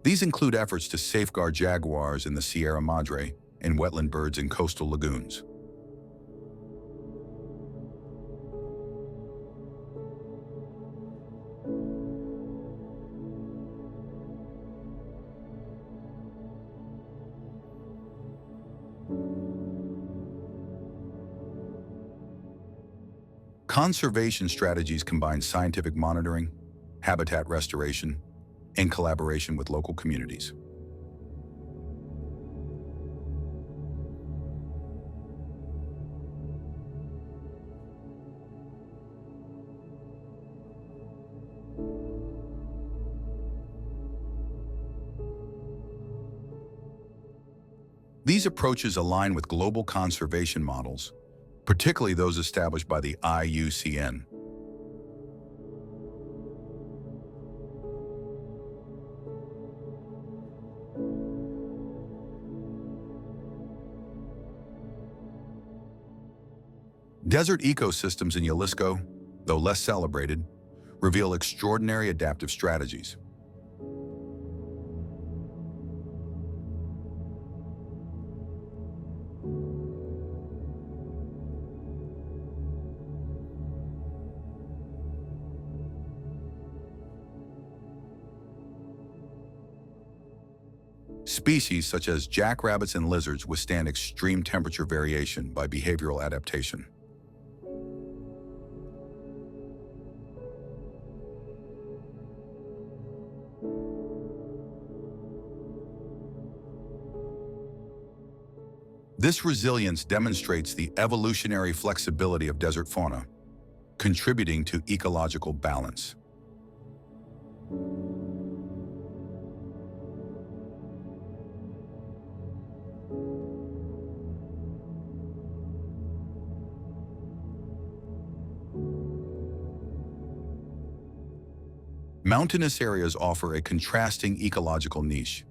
These include efforts to safeguard jaguars in the Sierra Madre and wetland birds in coastal lagoons. Conservation strategies combine scientific monitoring, habitat restoration, and collaboration with local communities. These approaches align with global conservation models, particularly those established by the IUCN. Desert ecosystems in Jalisco, though less celebrated, reveal extraordinary adaptive strategies. Species such as jackrabbits and lizards withstand extreme temperature variation by behavioral adaptation. This resilience demonstrates the evolutionary flexibility of desert fauna, contributing to ecological balance. Mountainous areas offer a contrasting ecological niche.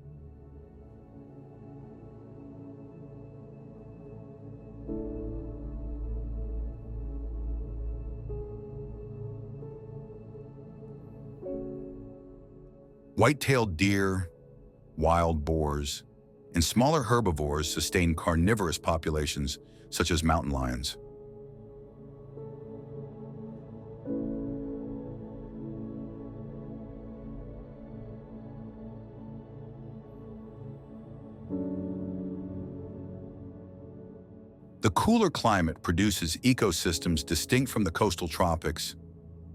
White-tailed deer, wild boars, and smaller herbivores sustain carnivorous populations such as mountain lions. The cooler climate produces ecosystems distinct from the coastal tropics,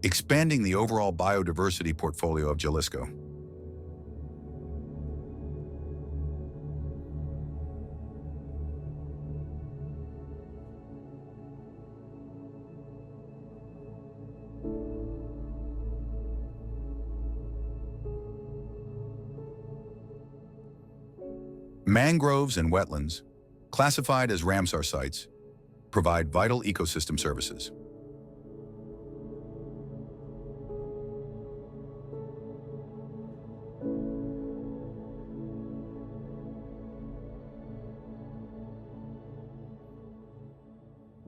expanding the overall biodiversity portfolio of Jalisco. Mangroves and wetlands, classified as Ramsar sites, provide vital ecosystem services.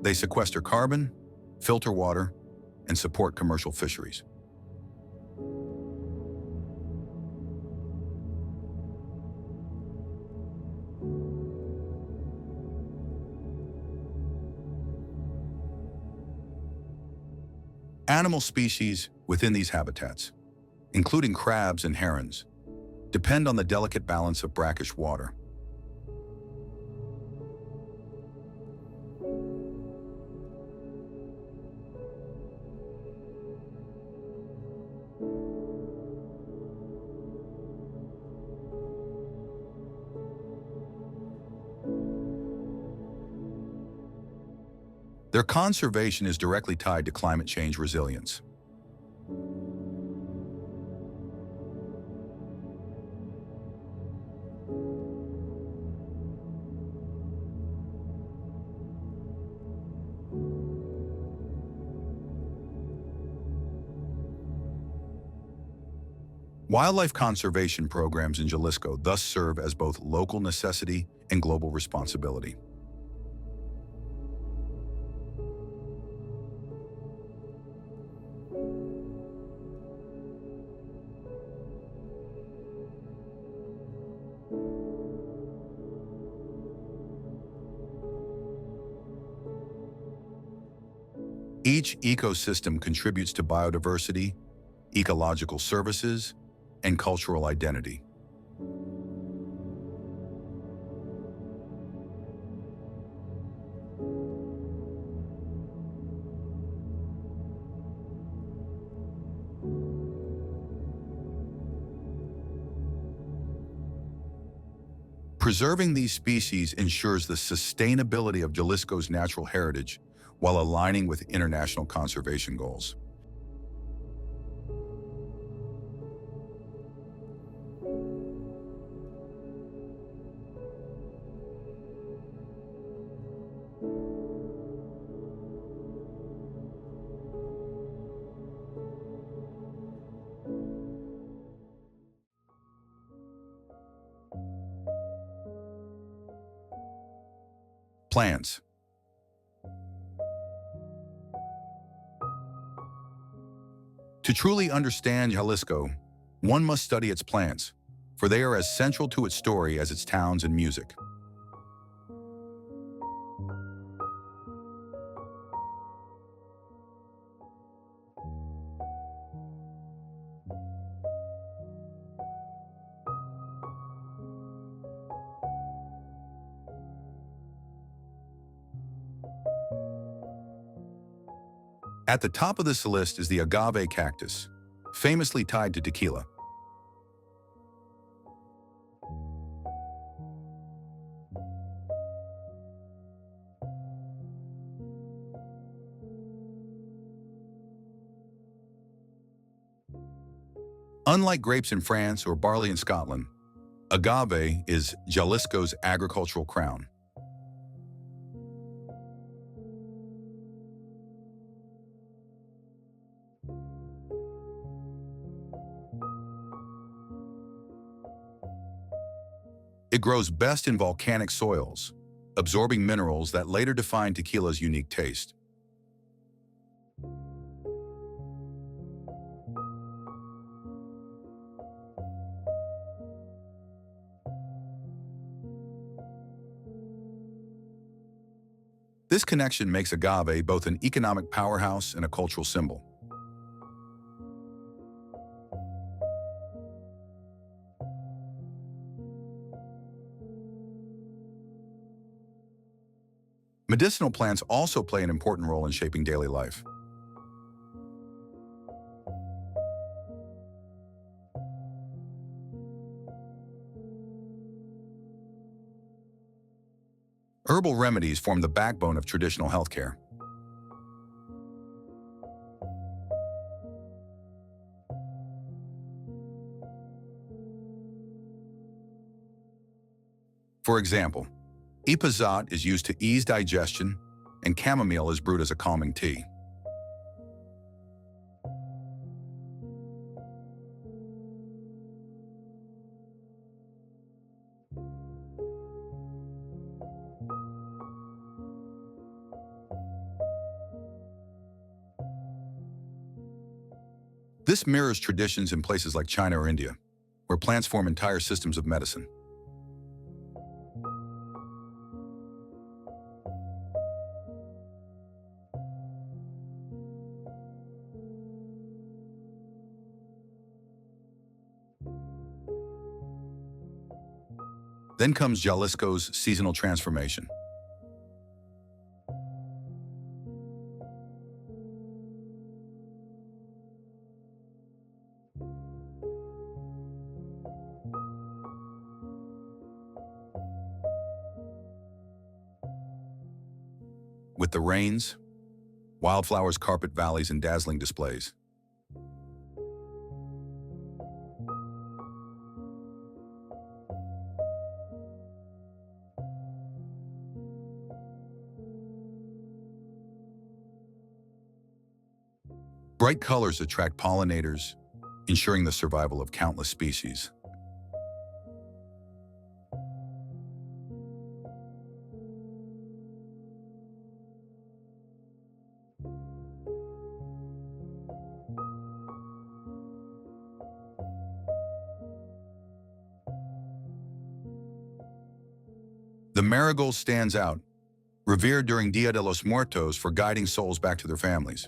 They sequester carbon, filter water, and support commercial fisheries. Animal species within these habitats, including crabs and herons, depend on the delicate balance of brackish water. Their conservation is directly tied to climate change resilience. Wildlife conservation programs in Jalisco thus serve as both local necessity and global responsibility. Each ecosystem contributes to biodiversity, ecological services, and cultural identity. Preserving these species ensures the sustainability of Jalisco's natural heritage while aligning with international conservation goals. Plants. To truly understand Jalisco, one must study its plants, for they are as central to its story as its towns and music. At the top of this list is the agave cactus, famously tied to tequila. Unlike grapes in France or barley in Scotland, agave is Jalisco's agricultural crown. It grows best in volcanic soils, absorbing minerals that later define tequila's unique taste. This connection makes agave both an economic powerhouse and a cultural symbol. Medicinal plants also play an important role in shaping daily life. Herbal remedies form the backbone of traditional healthcare. For example, ipazat is used to ease digestion, and chamomile is brewed as a calming tea. This mirrors traditions in places like China or India, where plants form entire systems of medicine. Then comes Jalisco's seasonal transformation. With the rains, wildflowers carpet valleys in dazzling displays. Bright colors attract pollinators, ensuring the survival of countless species. The marigold stands out, revered during Dia de los Muertos for guiding souls back to their families.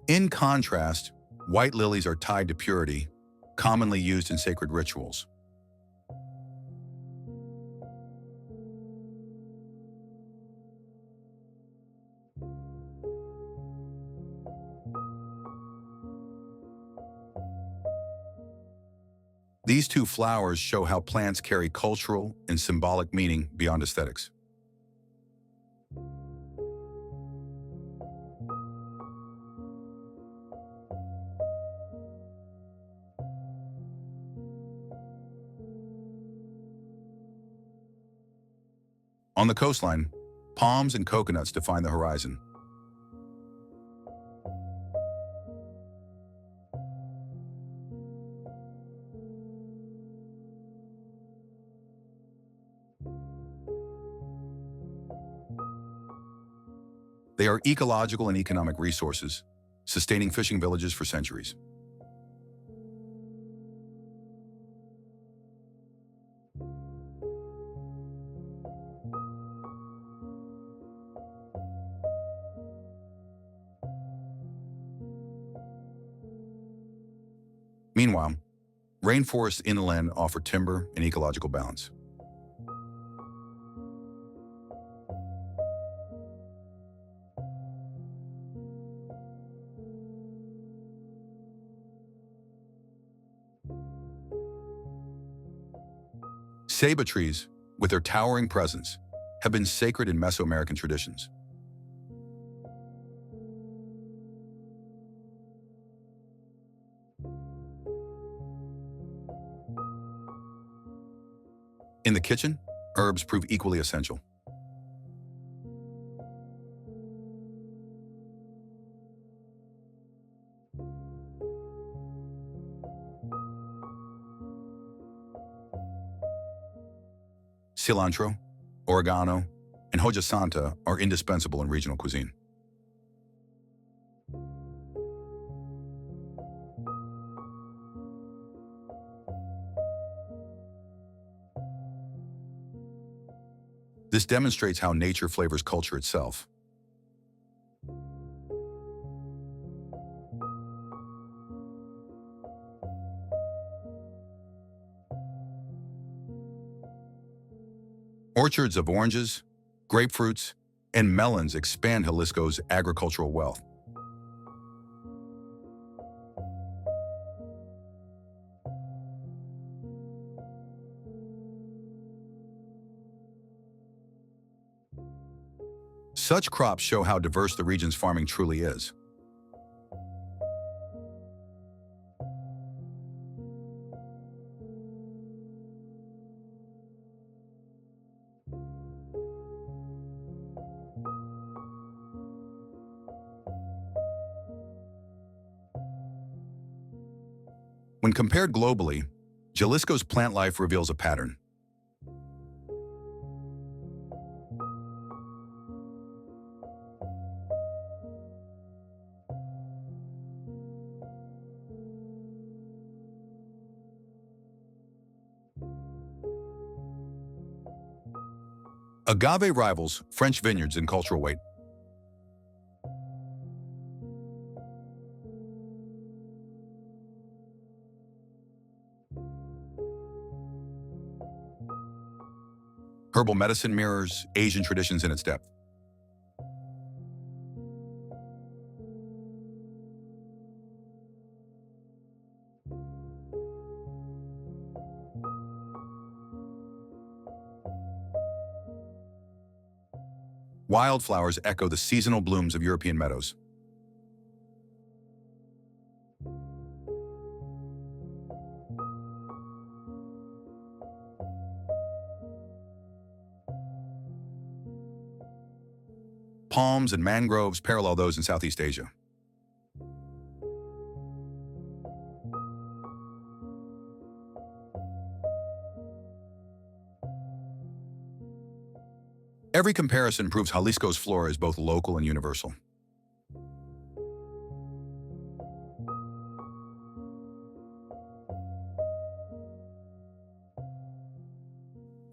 In contrast, white lilies are tied to purity, commonly used in sacred rituals. These two flowers show how plants carry cultural and symbolic meaning beyond aesthetics. On the coastline, palms and coconuts define the horizon. They are ecological and economic resources, sustaining fishing villages for centuries. Meanwhile, rainforests inland offer timber and ecological balance. Ceiba trees, with their towering presence, have been sacred in Mesoamerican traditions. In the kitchen, herbs prove equally essential. Cilantro, oregano, and hoja santa are indispensable in regional cuisine. This demonstrates how nature flavors culture itself. Orchards of oranges, grapefruits, and melons expand Jalisco's agricultural wealth. Such crops show how diverse the region's farming truly is. When compared globally, Jalisco's plant life reveals a pattern. Agave rivals French vineyards in cultural weight. Herbal medicine mirrors Asian traditions in its depth. Wildflowers echo the seasonal blooms of European meadows. Palms and mangroves parallel those in Southeast Asia. Every comparison proves Jalisco's flora is both local and universal.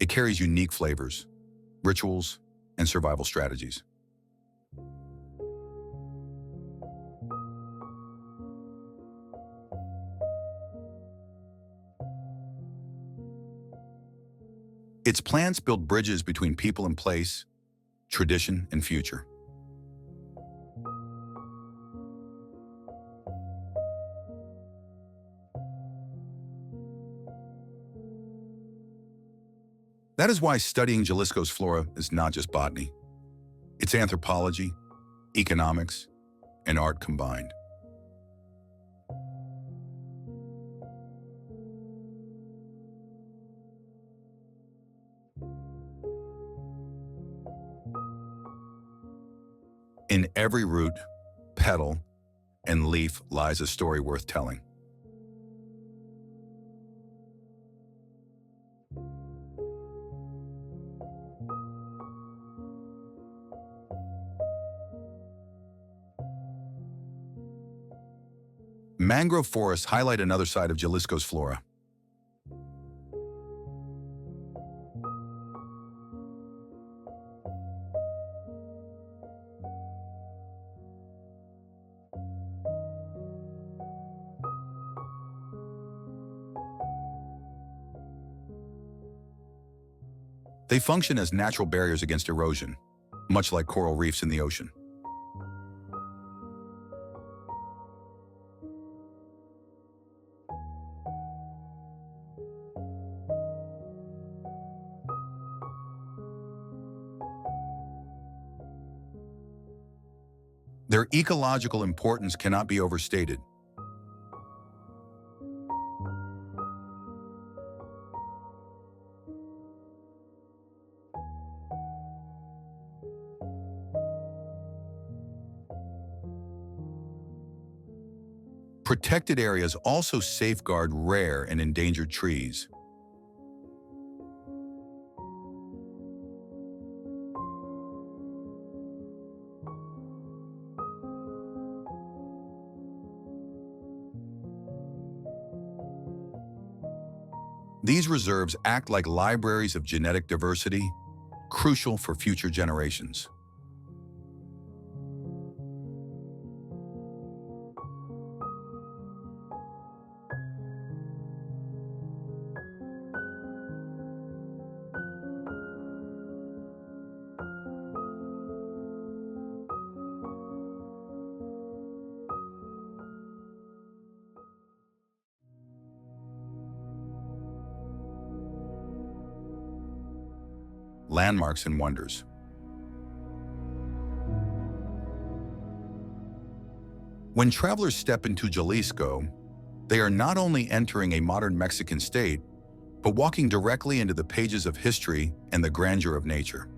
It carries unique flavors, rituals, and survival strategies. Its plants build bridges between people and place, tradition and future. That is why studying Jalisco's flora is not just botany. It's anthropology, economics, and art combined. In every root, petal, and leaf lies a story worth telling. Mangrove forests highlight another side of Jalisco's flora. They function as natural barriers against erosion, much like coral reefs in the ocean. Their ecological importance cannot be overstated. Protected areas also safeguard rare and endangered trees. These reserves act like libraries of genetic diversity, crucial for future generations. Landmarks and wonders. When travelers step into Jalisco, they are not only entering a modern Mexican state, but walking directly into the pages of history and the grandeur of nature.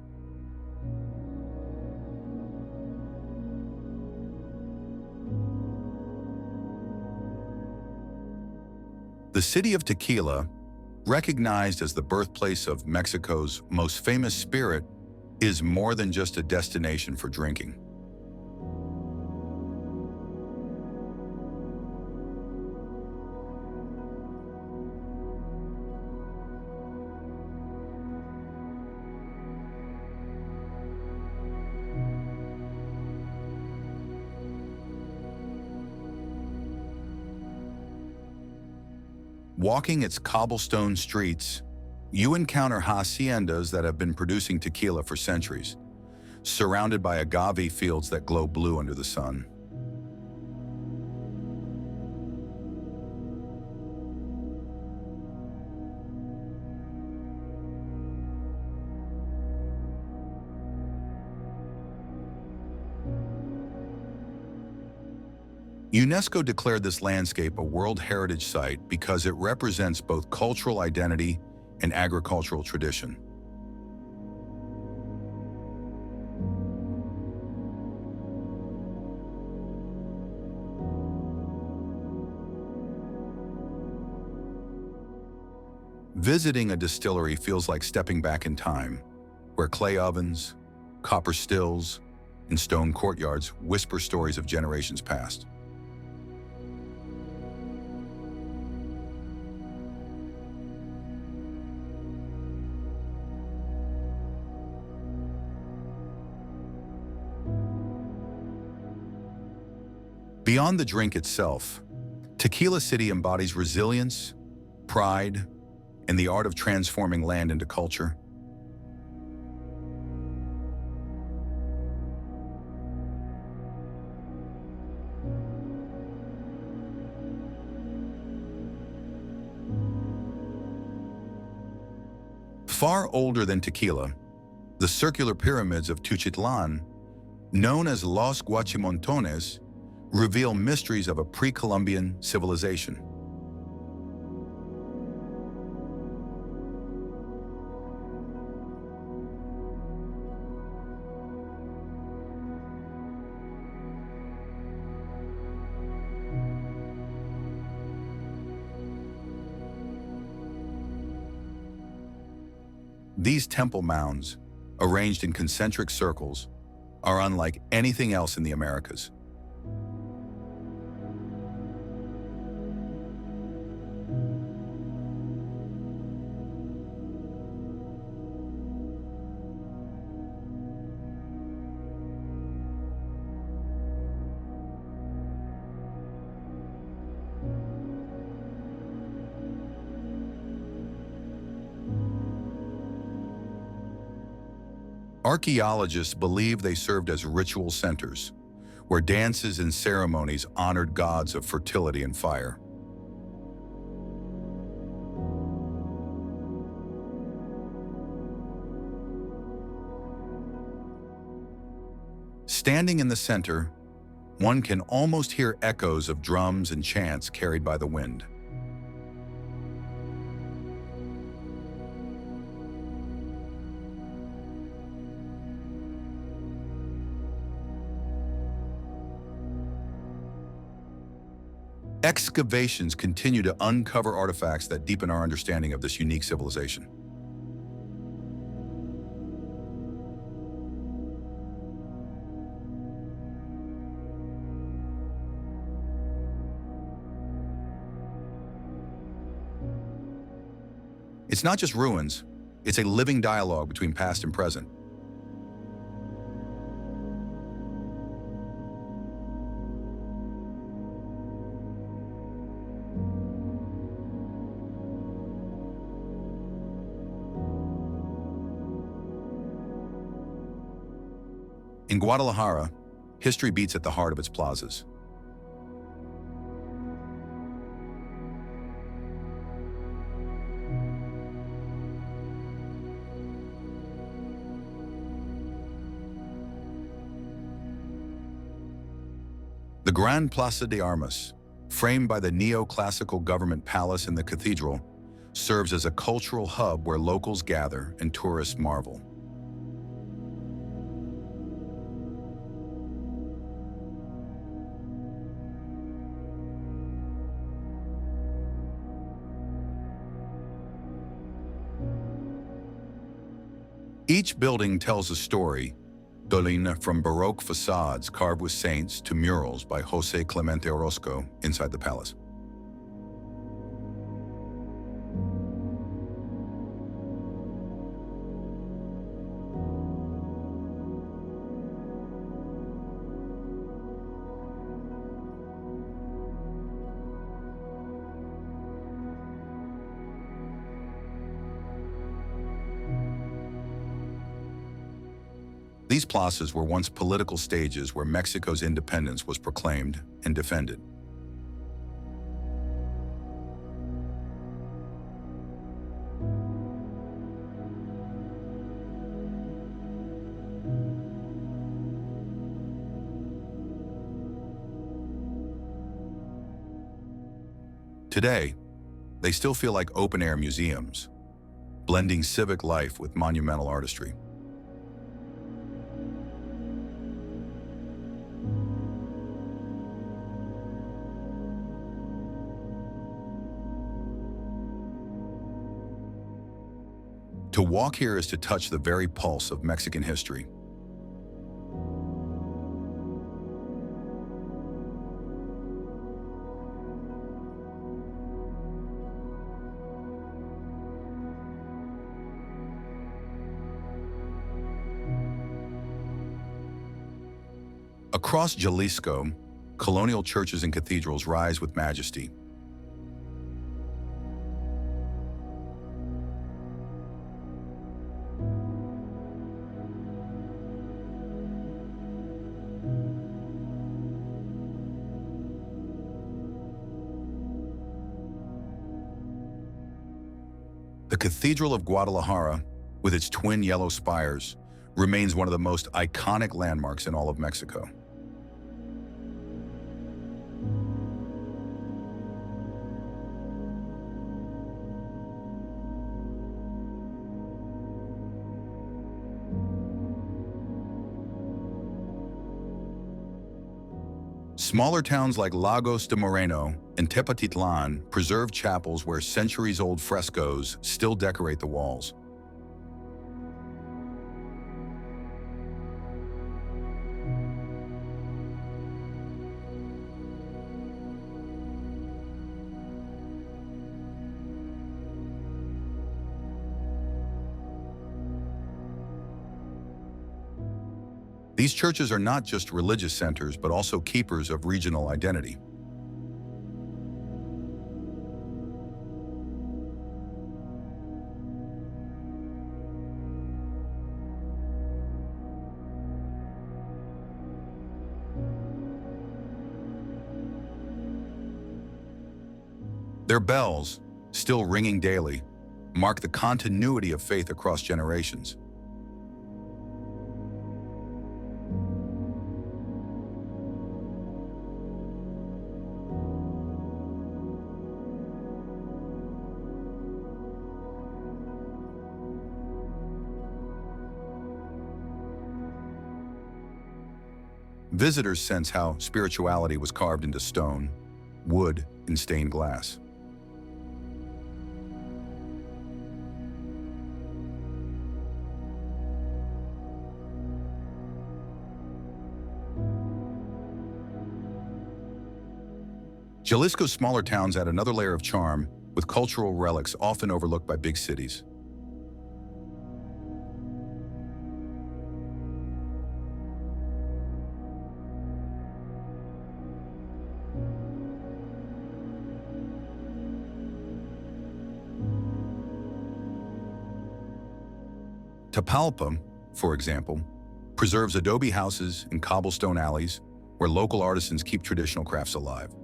The The city of Tequila, recognized as the birthplace of Mexico's most famous spirit, is more than just a destination for drinking. Walking its cobblestone streets, you encounter haciendas that have been producing tequila for centuries, surrounded by agave fields that glow blue under the sun. UNESCO declared this landscape a World Heritage Site because it represents both cultural identity and agricultural tradition. Visiting a distillery feels like stepping back in time, where clay ovens, copper stills, and stone courtyards whisper stories of generations past. Beyond the drink itself, Tequila City embodies resilience, pride, and the art of transforming land into culture. Far older than Tequila, the circular pyramids of Tuxtlan, known as Los Guachimontones, reveal mysteries of a pre-Columbian civilization. These temple mounds, arranged in concentric circles, are unlike anything else in the Americas. Archaeologists believe they served as ritual centers, where dances and ceremonies honored gods of fertility and fire. Standing in the center, one can almost hear echoes of drums and chants carried by the wind. Excavations continue to uncover artifacts that deepen our understanding of this unique civilization. It's not just ruins, it's a living dialogue between past and present. In Guadalajara, history beats at the heart of its plazas. The Gran Plaza de Armas, framed by the neoclassical government palace in the cathedral, serves as a cultural hub where locals gather and tourists marvel. Each building tells a story, Dolina, from Baroque facades carved with saints to murals by José Clemente Orozco inside the palace. These plazas were once political stages where Mexico's independence was proclaimed and defended. Today, they still feel like open-air museums, blending civic life with monumental artistry. To walk here is to touch the very pulse of Mexican history. Across Jalisco, colonial churches and cathedrals rise with majesty. The Cathedral of Guadalajara, with its twin yellow spires, remains one of the most iconic landmarks in all of Mexico. Smaller towns like Lagos de Moreno and Tepatitlan preserve chapels where centuries-old frescoes still decorate the walls. These churches are not just religious centers, but also keepers of regional identity. Their bells, still ringing daily, mark the continuity of faith across generations. Visitors sense how spirituality was carved into stone, wood, and stained glass. Jalisco's smaller towns add another layer of charm, with cultural relics often overlooked by big cities. Tapalpa, for example, preserves adobe houses and cobblestone alleys where local artisans keep traditional crafts alive.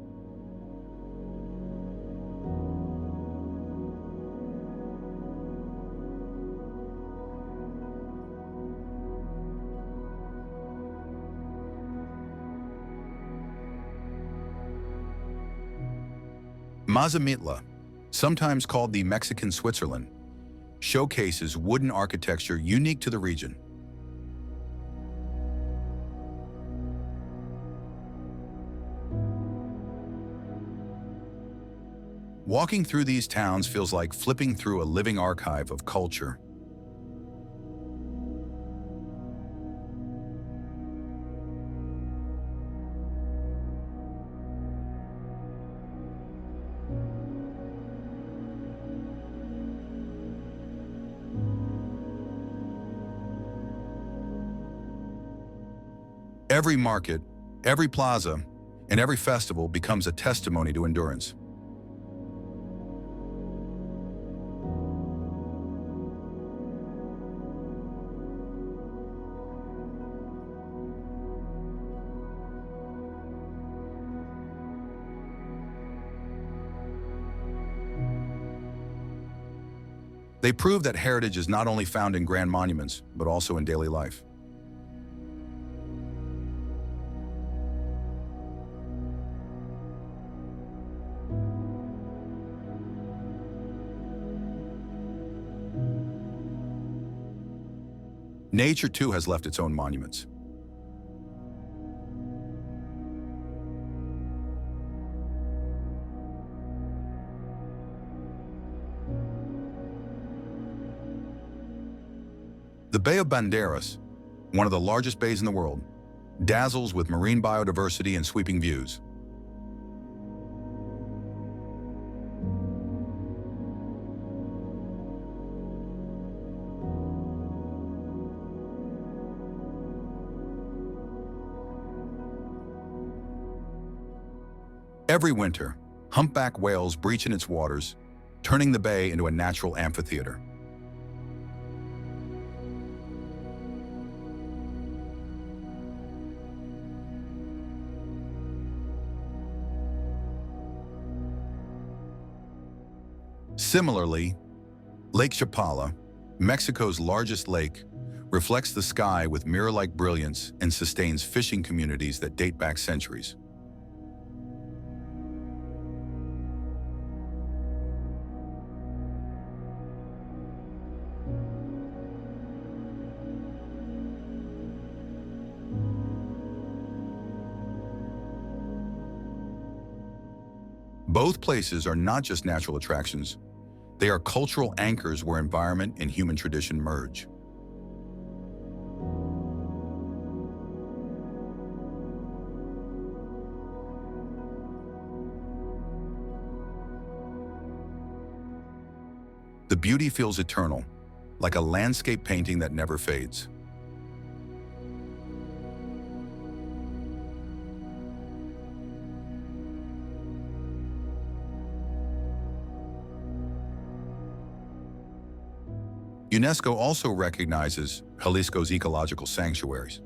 Mazamitla, sometimes called the Mexican Switzerland, showcases wooden architecture unique to the region. Walking through these towns feels like flipping through a living archive of culture. Every market, every plaza, and every festival becomes a testimony to endurance. They prove that heritage is not only found in grand monuments, but also in daily life. Nature, too, has left its own monuments. The Bay of Banderas, one of the largest bays in the world, dazzles with marine biodiversity and sweeping views. Every winter, humpback whales breach in its waters, turning the bay into a natural amphitheater. Similarly, Lake Chapala, Mexico's largest lake, reflects the sky with mirror-like brilliance and sustains fishing communities that date back centuries. Both places are not just natural attractions. They are cultural anchors where environment and human tradition merge. The beauty feels eternal, like a landscape painting that never fades. UNESCO also recognizes Jalisco's ecological sanctuaries.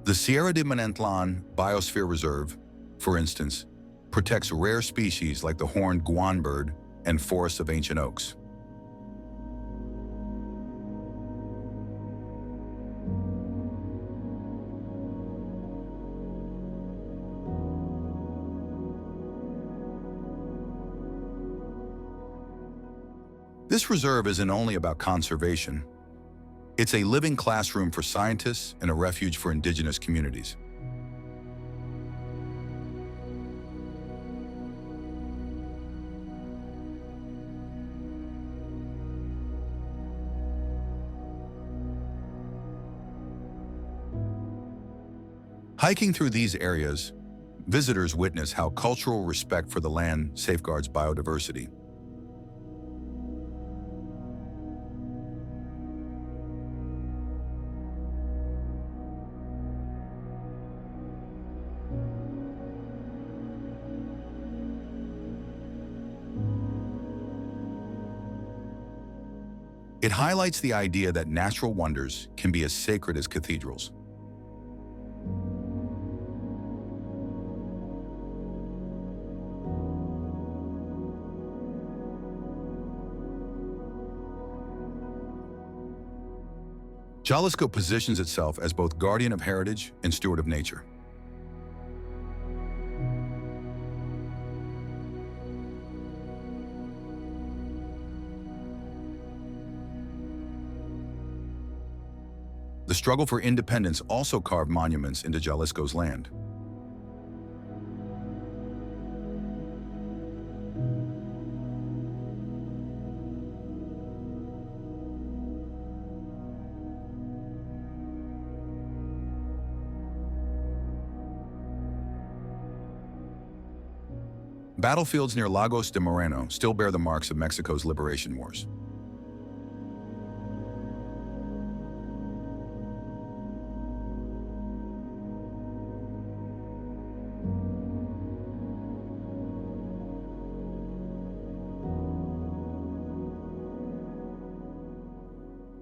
The Sierra de Manantlan Biosphere Reserve, for instance, protects rare species like the horned guan bird and forests of ancient oaks. This reserve isn't only about conservation. It's a living classroom for scientists and a refuge for indigenous communities. Hiking through these areas, visitors witness how cultural respect for the land safeguards biodiversity. It highlights the idea that natural wonders can be as sacred as cathedrals. Jalisco positions itself as both guardian of heritage and steward of nature. The struggle for independence also carved monuments into Jalisco's land. battlefields near Lagos de Moreno still bear the marks of Mexico's liberation wars.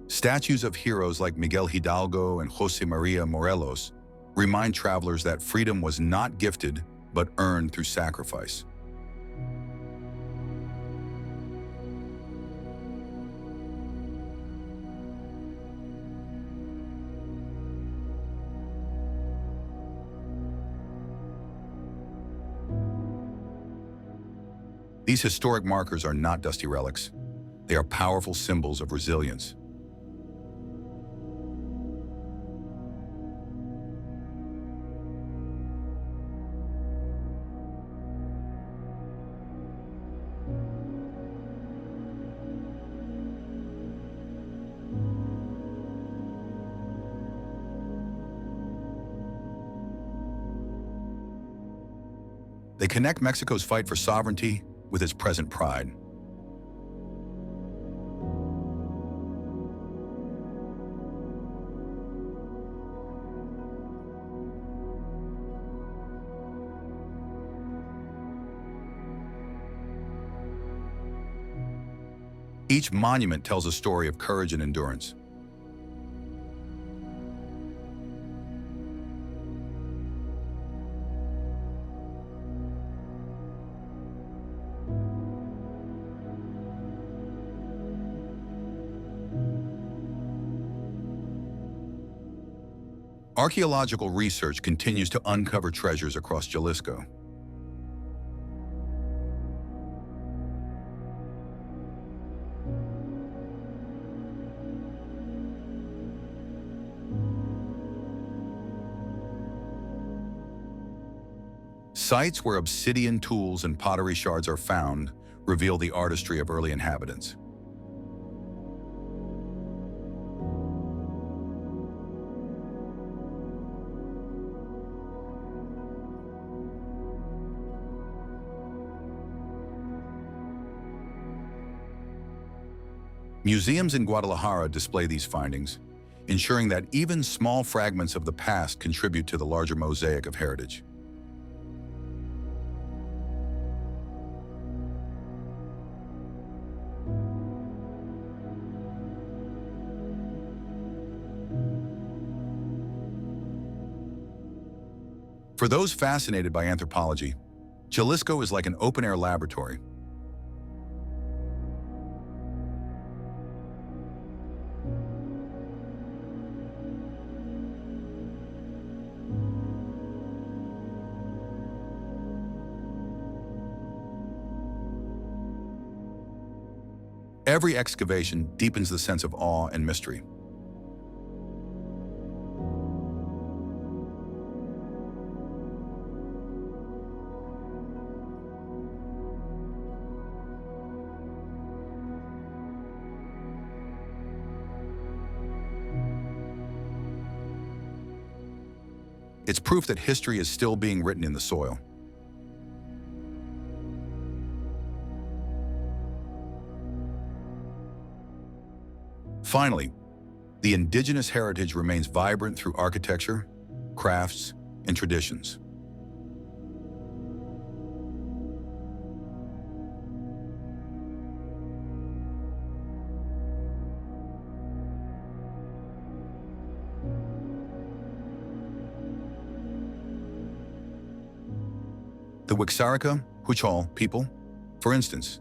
Statues of heroes like Miguel Hidalgo and José María Morelos remind travelers that freedom was not gifted, but earned through sacrifice. These historic markers are not dusty relics. They are powerful symbols of resilience. They connect Mexico's fight for sovereignty with its present pride. Each monument tells a story of courage and endurance. Archaeological research continues to uncover treasures across Jalisco. Sites where obsidian tools and pottery shards are found reveal the artistry of early inhabitants. Museums in Guadalajara display these findings, ensuring that even small fragments of the past contribute to the larger mosaic of heritage. For those fascinated by anthropology, Jalisco is like an open-air laboratory. Every excavation deepens the sense of awe and mystery. It's proof that history is still being written in the soil. Finally, the indigenous heritage remains vibrant through architecture, crafts, and traditions. The Wixárika Huichol people, for instance,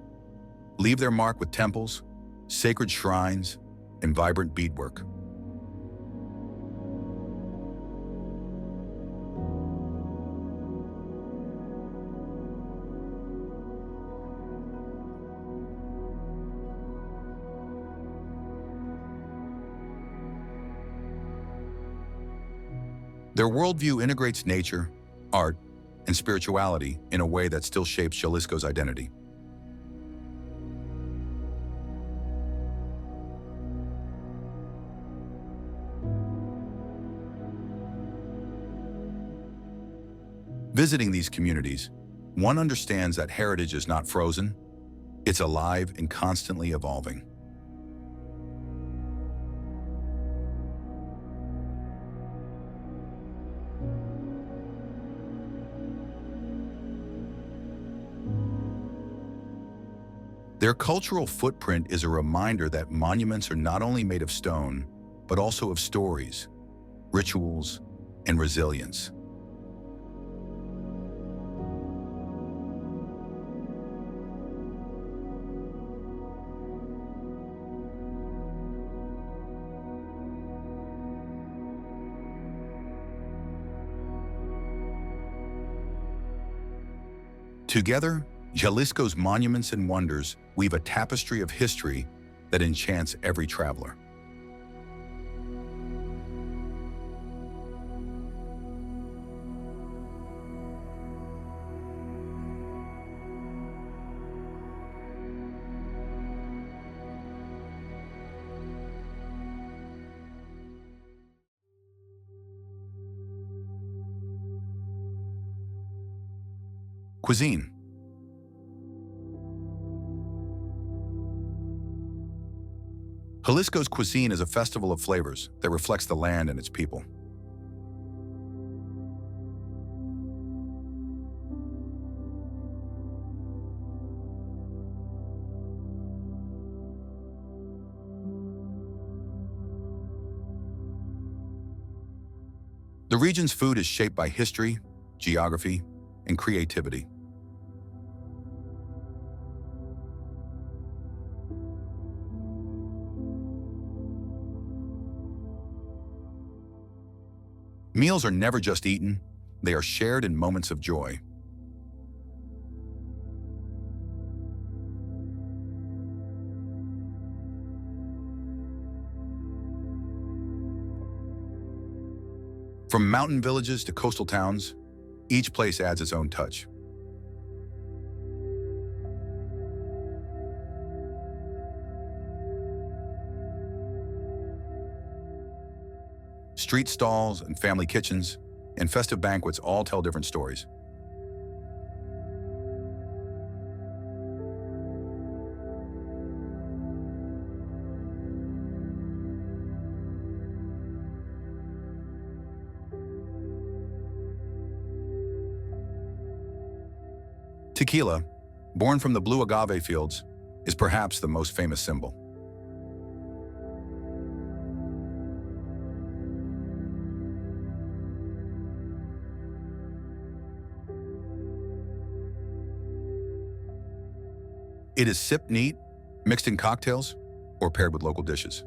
leave their mark with temples, sacred shrines, and vibrant beadwork. Their worldview integrates nature, art, and spirituality in a way that still shapes Jalisco's identity. Visiting these communities one understands that heritage is not frozen, it's alive and constantly evolving. Their cultural footprint is a reminder that monuments are not only made of stone, but also of stories, rituals, and resilience. Together, Jalisco's monuments and wonders weave a tapestry of history that enchants every traveler. Cuisine. Jalisco's cuisine is a festival of flavors that reflects the land and its people. The region's food is shaped by history, geography, and creativity. Meals are never just eaten, they are shared in moments of joy. From mountain villages to coastal towns, each place adds its own touch. Street stalls and family kitchens and festive banquets all tell different stories. Tequila, born from the blue agave fields, is perhaps the most famous symbol. It is sipped neat, mixed in cocktails, or paired with local dishes.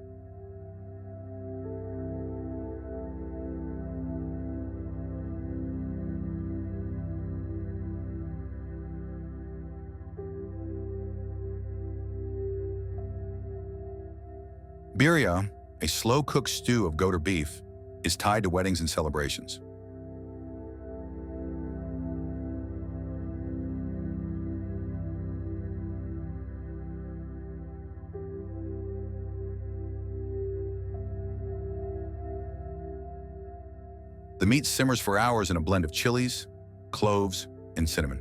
Birria, a slow-cooked stew of goat or beef, is tied to weddings and celebrations. The meat simmers for hours in a blend of chilies, cloves, and cinnamon.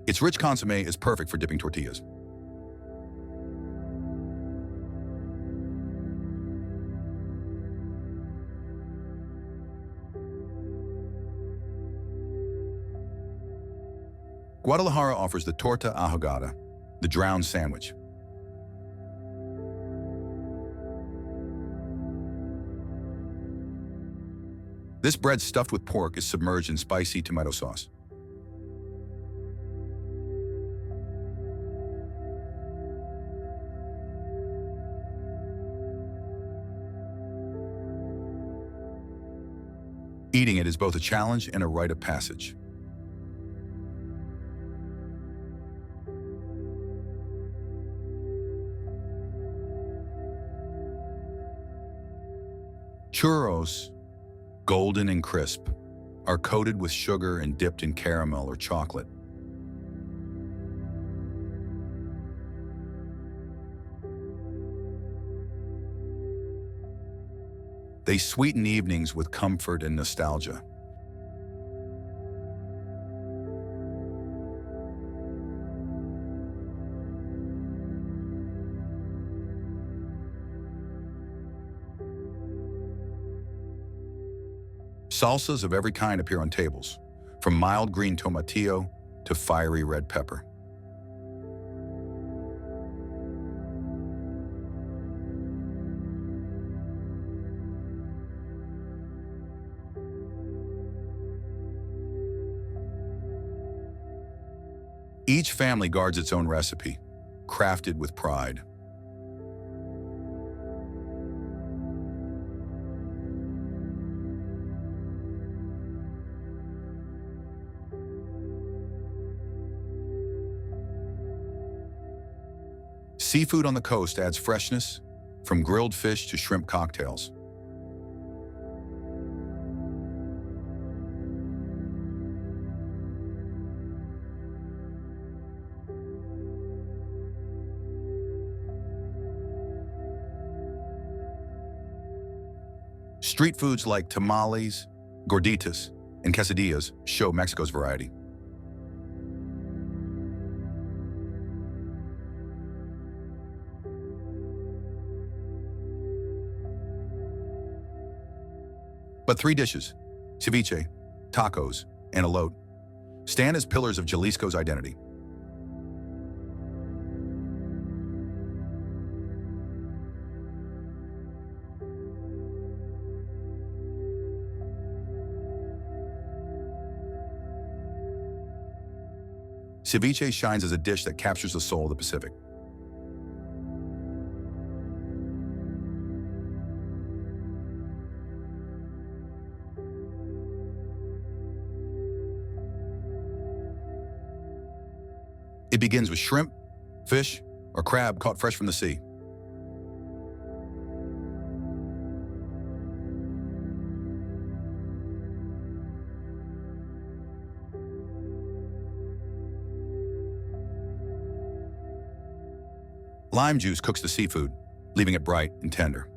Its rich consommé is perfect for dipping tortillas. Guadalajara offers the torta ahogada, the drowned sandwich. This bread stuffed with pork is submerged in spicy tomato sauce. Eating it is both a challenge and a rite of passage. Churros, golden and crisp, are coated with sugar and dipped in caramel or chocolate. They sweeten evenings with comfort and nostalgia. Salsas of every kind appear on tables, from mild green tomatillo to fiery red pepper. Each family guards its own recipe, crafted with pride. Seafood on the coast adds freshness, from grilled fish to shrimp cocktails. Street foods like tamales, gorditas, and quesadillas show Mexico's variety. But three dishes, ceviche, tacos, and elote, stand as pillars of Jalisco's identity. Ceviche shines as a dish that captures the soul of the Pacific. It begins with shrimp, fish, or crab caught fresh from the sea. Lime juice cooks the seafood, leaving it bright and tender.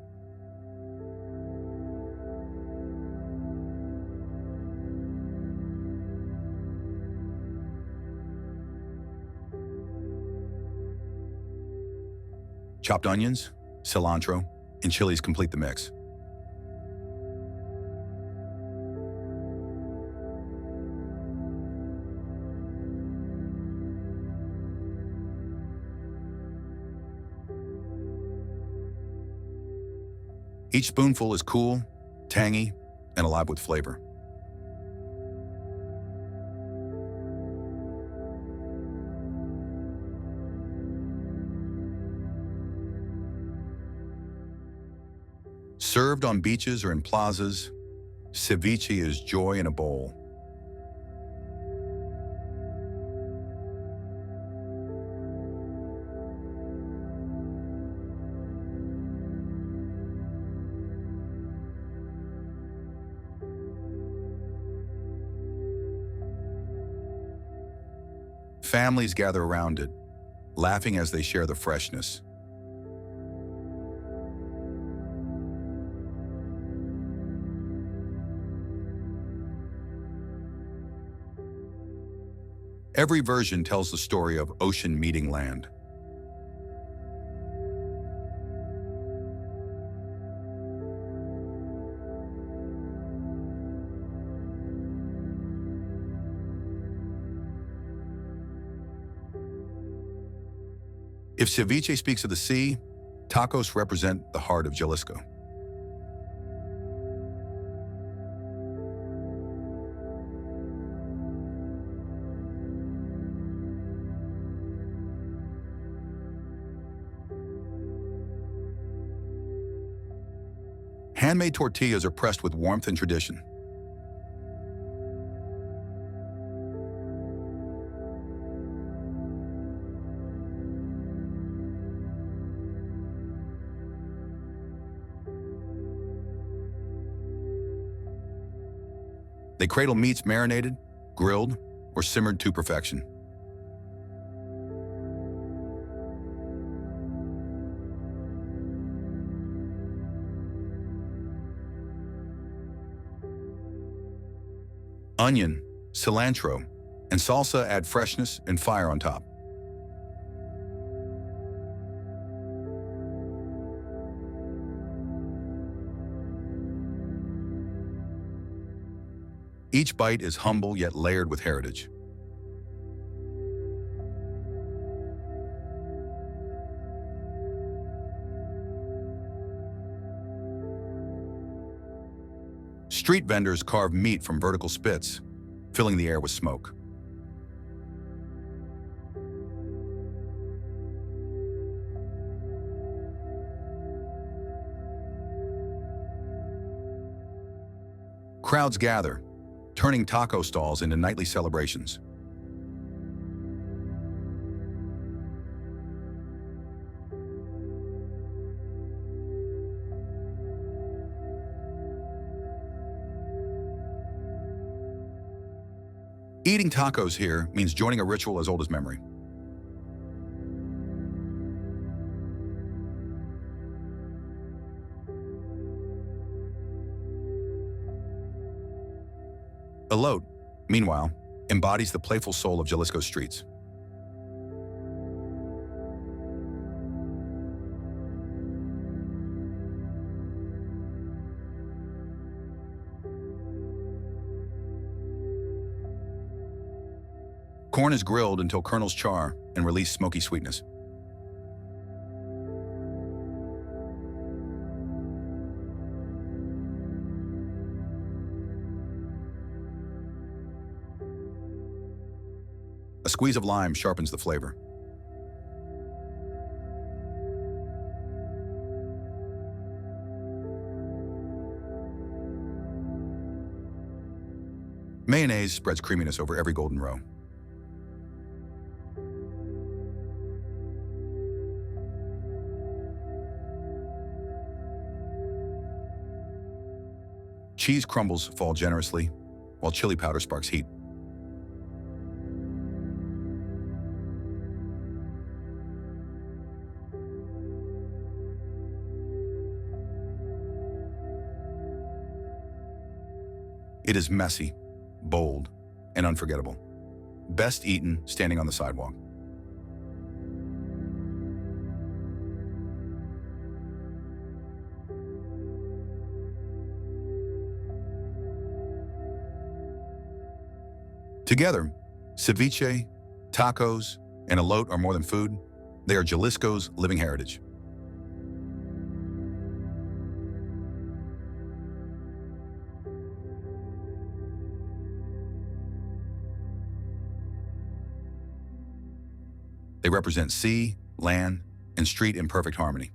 Chopped onions, cilantro, and chilies complete the mix. Each spoonful is cool, tangy, and alive with flavor. Served on beaches or in plazas, ceviche is joy in a bowl. Families gather around it, laughing as they share the freshness. Every version tells the story of ocean meeting land. If ceviche speaks of the sea, tacos represent the heart of Jalisco. Handmade tortillas are pressed with warmth and tradition. They cradle meats marinated, grilled, or simmered to perfection. Onion, cilantro, and salsa add freshness and fire on top. Each bite is humble yet layered with heritage. Street vendors carve meat from vertical spits, filling the air with smoke. Crowds gather, turning taco stalls into nightly celebrations. Eating tacos here means joining a ritual as old as memory. Elote, meanwhile, embodies the playful soul of Jalisco's streets. Corn is grilled until kernels char and release smoky sweetness. A squeeze of lime sharpens the flavor. Mayonnaise spreads creaminess over every golden row. Cheese crumbles fall generously, while chili powder sparks heat. It is messy, bold, and unforgettable. Best eaten standing on the sidewalk. Together, ceviche, tacos, and elote are more than food. They are Jalisco's living heritage. They represent sea, land, and street in perfect harmony.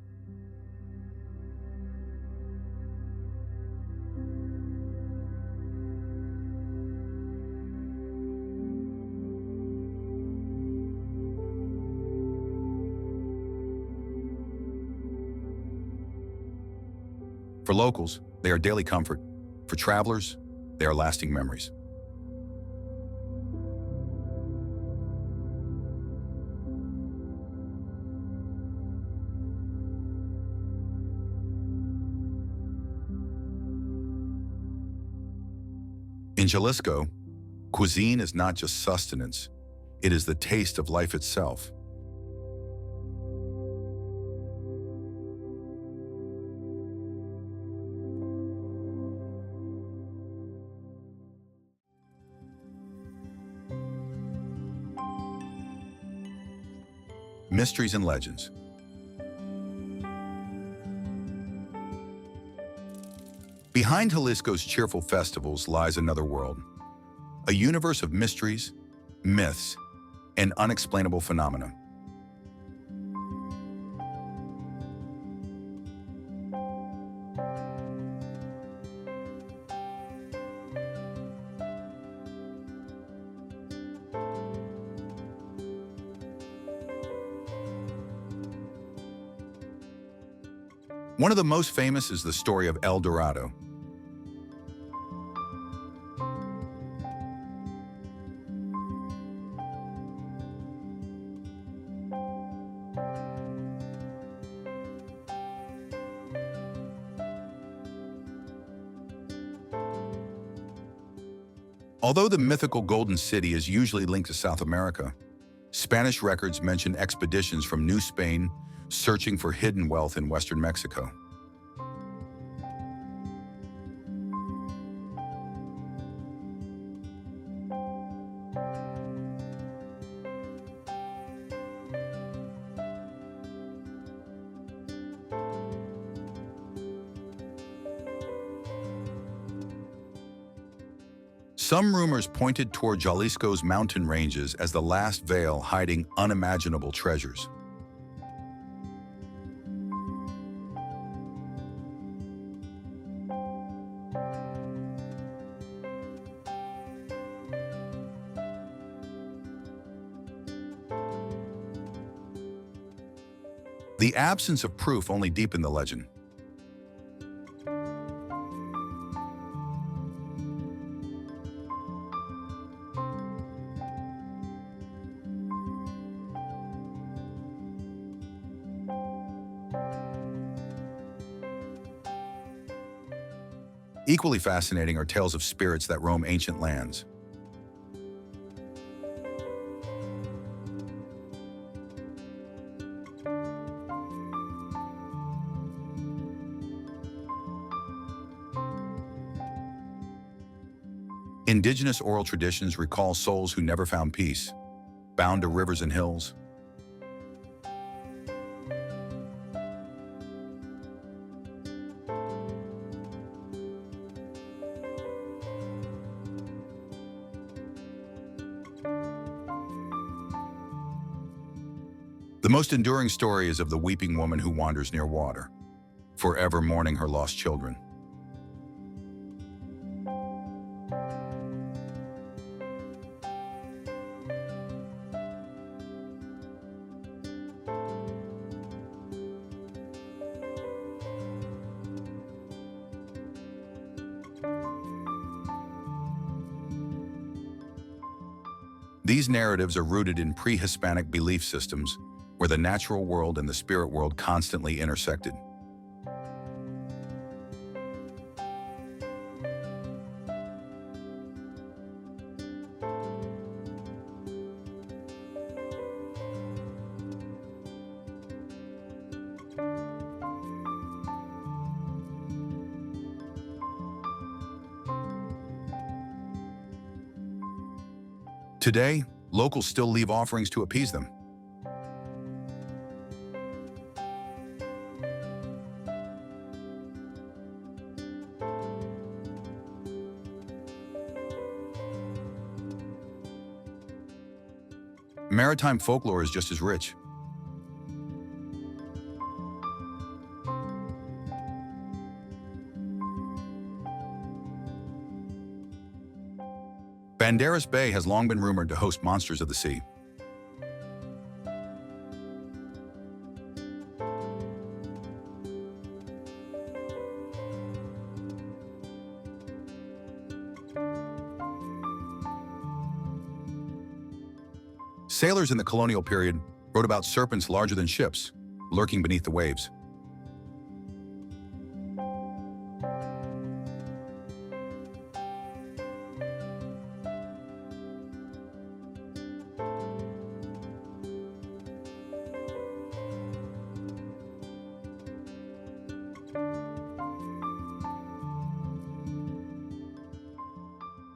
For locals, they are daily comfort. For travelers, they are lasting memories. In Jalisco, cuisine is not just sustenance, it is the taste of life itself. Mysteries and legends. Behind Jalisco's cheerful festivals lies another world, a universe of mysteries, myths, and unexplainable phenomena. One of the most famous is the story of El Dorado. Although the mythical Golden City is usually linked to South America, Spanish records mention expeditions from New Spain searching for hidden wealth in western Mexico. Some rumors pointed toward Jalisco's mountain ranges as the last veil hiding unimaginable treasures. The absence of proof only deepened the legend. Equally fascinating are tales of spirits that roam ancient lands. Indigenous oral traditions recall souls who never found peace, bound to rivers and hills. The most enduring story is of the weeping woman who wanders near water, forever mourning her lost children. These narratives are rooted in pre-Hispanic belief systems where the natural world and the spirit world constantly intersected. Today, locals still leave offerings to appease them. Maritime folklore is just as rich. Banderas Bay has long been rumored to host monsters of the sea. Sailors in the colonial period wrote about serpents larger than ships, lurking beneath the waves.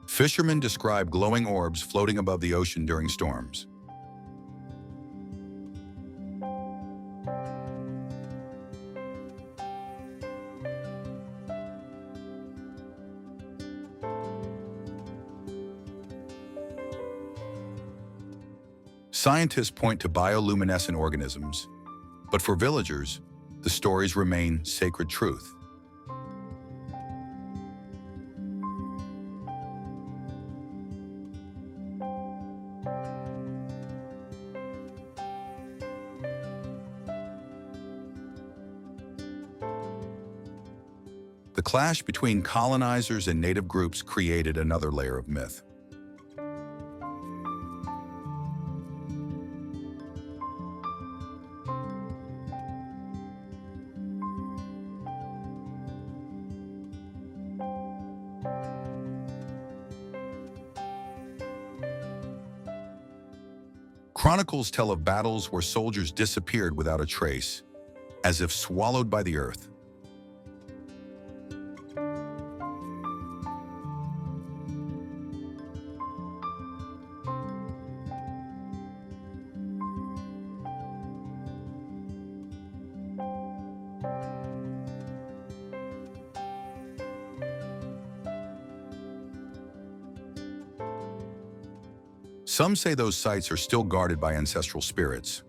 Fishermen describe glowing orbs floating above the ocean during storms. Scientists point to bioluminescent organisms, but for villagers, the stories remain sacred truth. The clash between colonizers and native groups created another layer of myth. Chronicles tell of battles where soldiers disappeared without a trace, as if swallowed by the earth. Some say those sites are still guarded by ancestral spirits.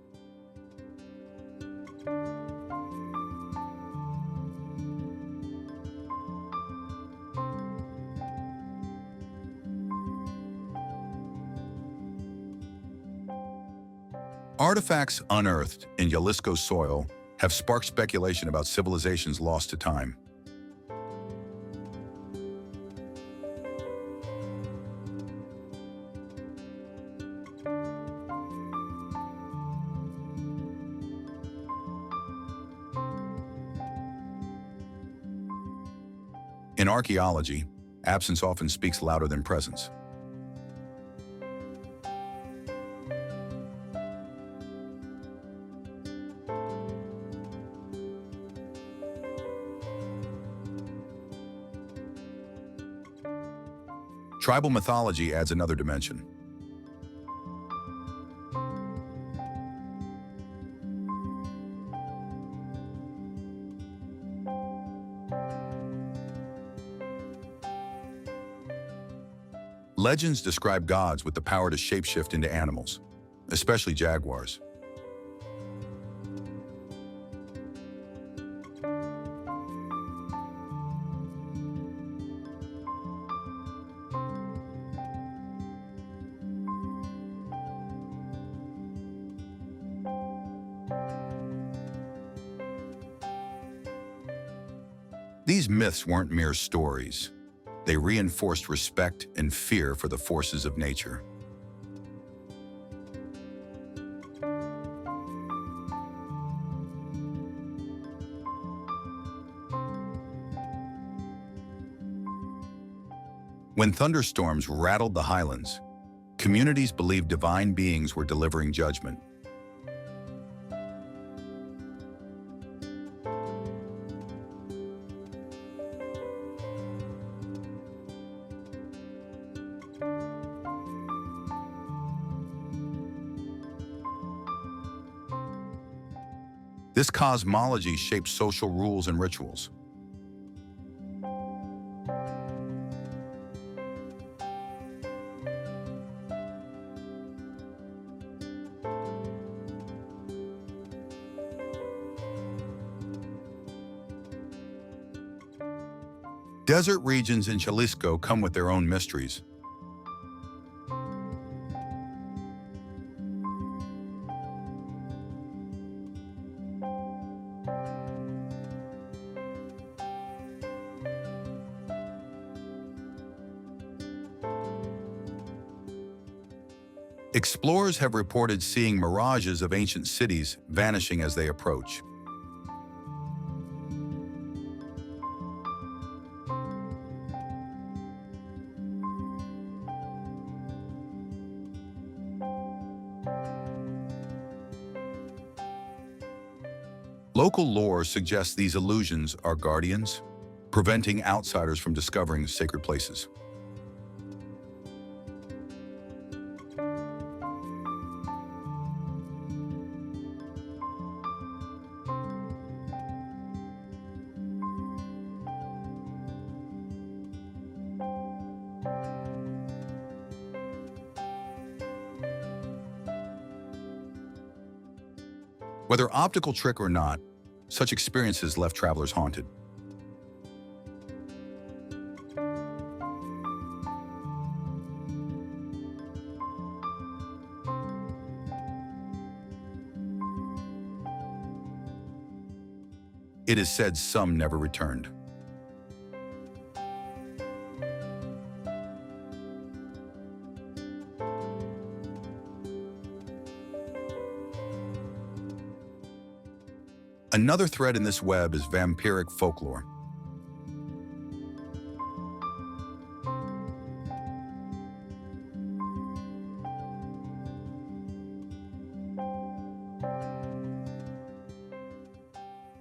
Artifacts unearthed in Jalisco soil have sparked speculation about civilizations lost to time. In archaeology, absence often speaks louder than presence. Tribal mythology adds another dimension. Legends describe gods with the power to shapeshift into animals, especially jaguars. These myths weren't mere stories. They reinforced respect and fear for the forces of nature. When thunderstorms rattled the highlands, communities believed divine beings were delivering judgment. This cosmology shaped social rules and rituals. Desert regions in Jalisco come with their own mysteries. Explorers have reported seeing mirages of ancient cities vanishing as they approach. Local lore suggests these illusions are guardians, preventing outsiders from discovering sacred places. Whether optical trick or not, such experiences left travelers haunted. It is said some never returned. Another thread in this web is vampiric folklore.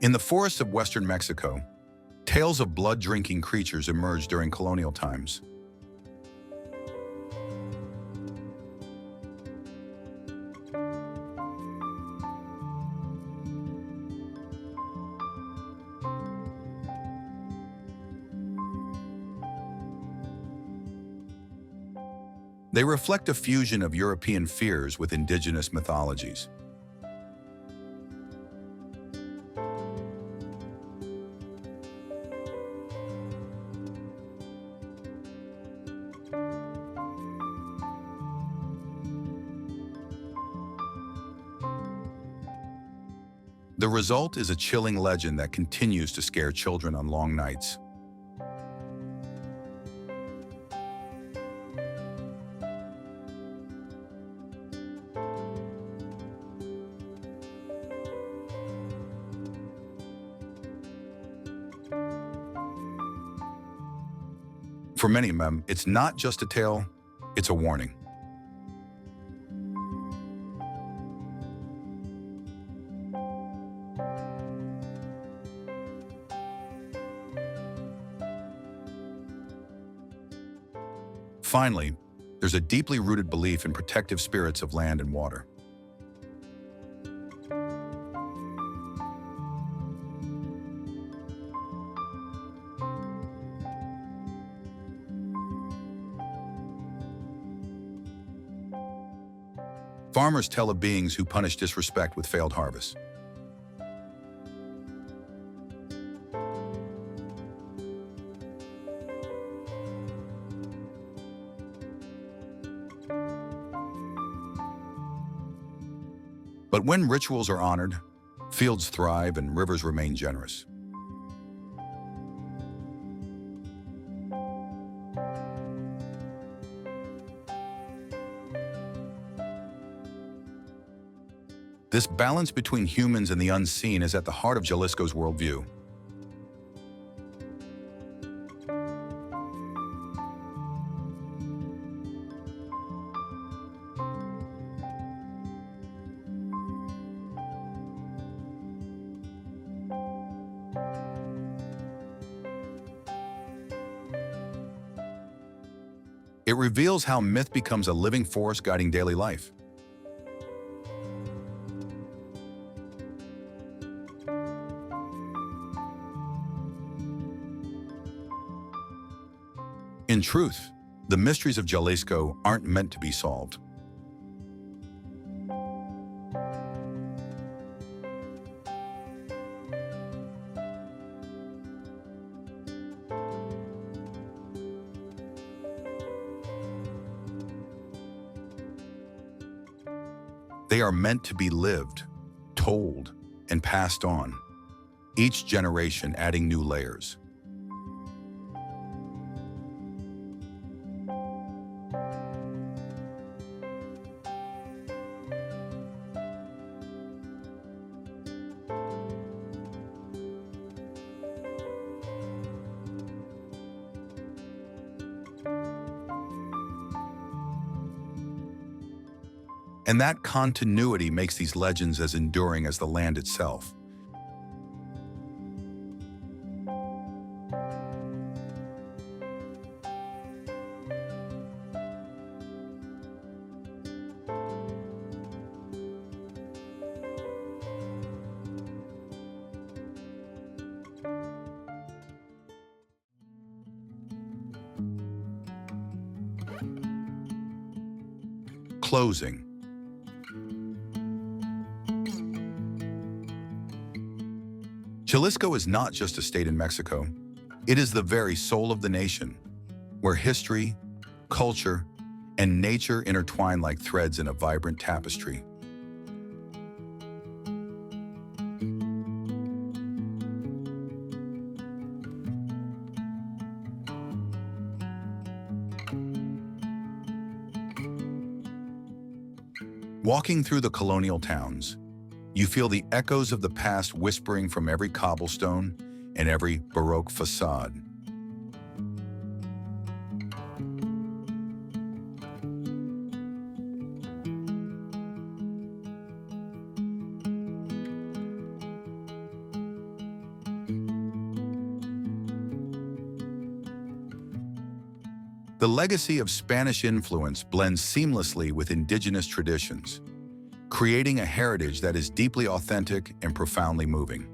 In the forests of western Mexico, tales of blood-drinking creatures emerged during colonial times. They reflect a fusion of European fears with indigenous mythologies. The result is a chilling legend that continues to scare children on long nights. For many of them, it's not just a tale, it's a warning. Finally, there's a deeply rooted belief in protective spirits of land and water. Farmers tell of beings who punish disrespect with failed harvests. But when rituals are honored, fields thrive and rivers remain generous. This balance between humans and the unseen is at the heart of Jalisco's worldview. It reveals how myth becomes a living force guiding daily life. In truth, the mysteries of Jalisco aren't meant to be solved. They are meant to be lived, told, and passed on, each generation adding new layers. And that continuity makes these legends as enduring as the land itself. Closing. Jalisco is not just a state in Mexico. It is the very soul of the nation, where history, culture, and nature intertwine like threads in a vibrant tapestry. Walking through the colonial towns, you feel the echoes of the past whispering from every cobblestone and every Baroque facade. The legacy of Spanish influence blends seamlessly with indigenous traditions, creating a heritage that is deeply authentic and profoundly moving.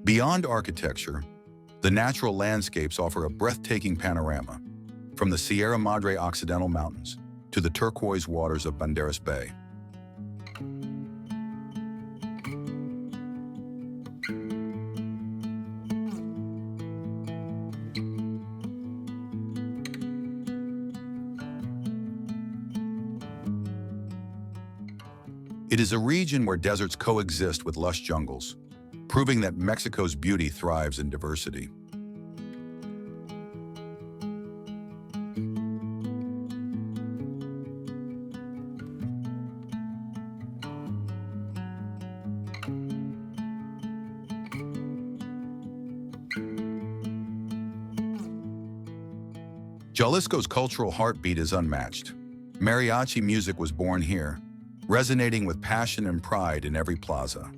Beyond architecture, the natural landscapes offer a breathtaking panorama, from the Sierra Madre Occidental Mountains to the turquoise waters of Banderas Bay. It is a region where deserts coexist with lush jungles, proving that Mexico's beauty thrives in diversity. Jalisco's cultural heartbeat is unmatched. Mariachi music was born here, resonating with passion and pride in every plaza.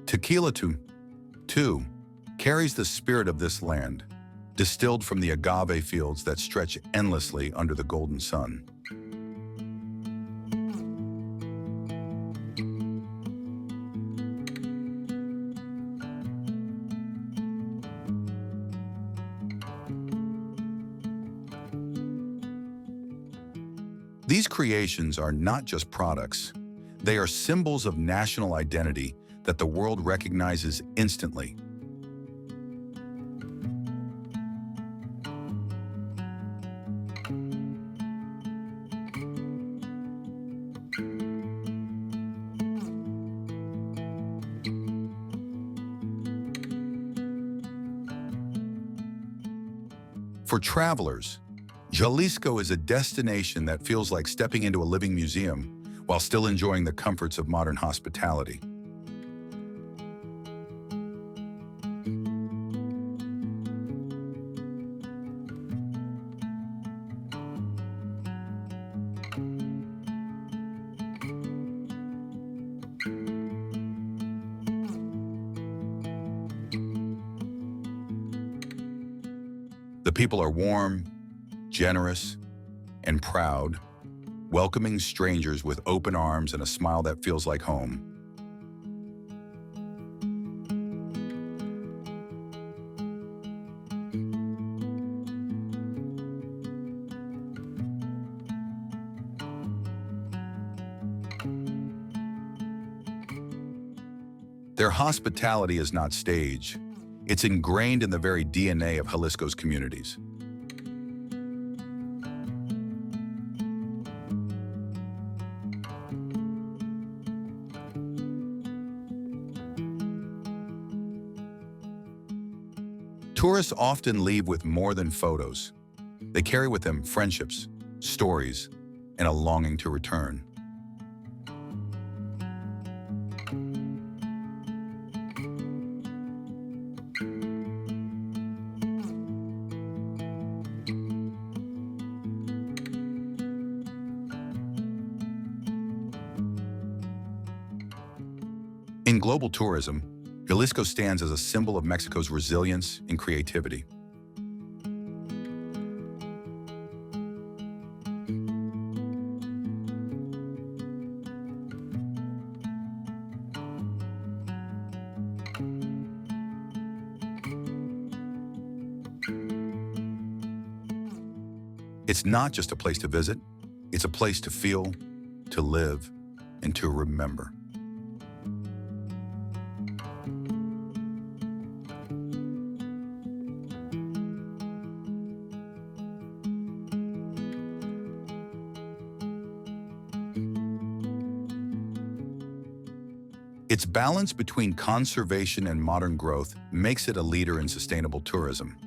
Tequila, too, carries the spirit of this land, distilled from the agave fields that stretch endlessly under the golden sun. These creations are not just products, they are symbols of national identity that the world recognizes instantly. For travelers, Jalisco is a destination that feels like stepping into a living museum while still enjoying the comforts of modern hospitality. The people are warm, generous, and proud, welcoming strangers with open arms and a smile that feels like home. Their hospitality is not staged. It's ingrained in the very DNA of Jalisco's communities. Tourists often leave with more than photos. They carry with them friendships, stories, and a longing to return. In global tourism, Jalisco stands as a symbol of Mexico's resilience and creativity. It's not just a place to visit, it's a place to feel, to live, and to remember. Its balance between conservation and modern growth makes it a leader in sustainable tourism.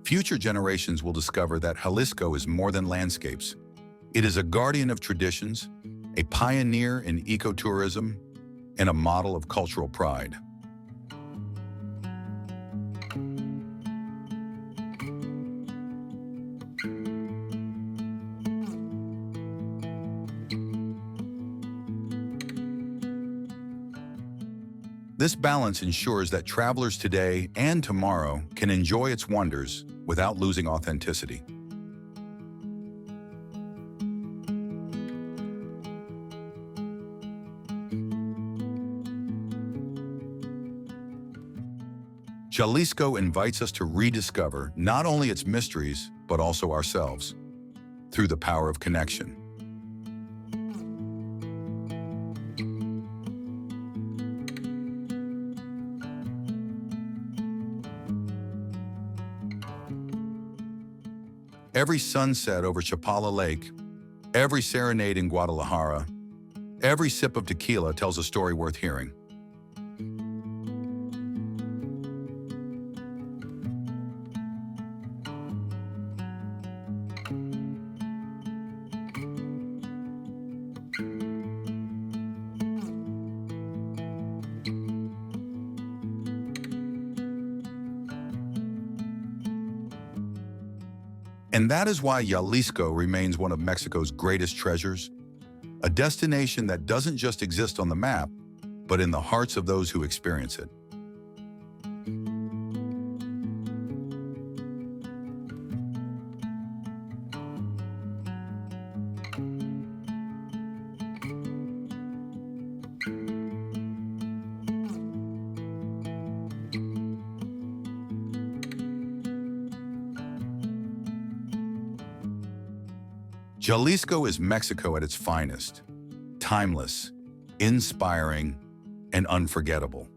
Future generations will discover that Jalisco is more than landscapes. It is a guardian of traditions, a pioneer in ecotourism, and a model of cultural pride. This balance ensures that travelers today and tomorrow can enjoy its wonders without losing authenticity. Jalisco invites us to rediscover not only its mysteries, but also ourselves, through the power of connection. Every sunset over Chapala Lake, every serenade in Guadalajara, every sip of tequila tells a story worth hearing. And that is why Jalisco remains one of Mexico's greatest treasures, a destination that doesn't just exist on the map, but in the hearts of those who experience it. Jalisco is Mexico at its finest, timeless, inspiring, and unforgettable.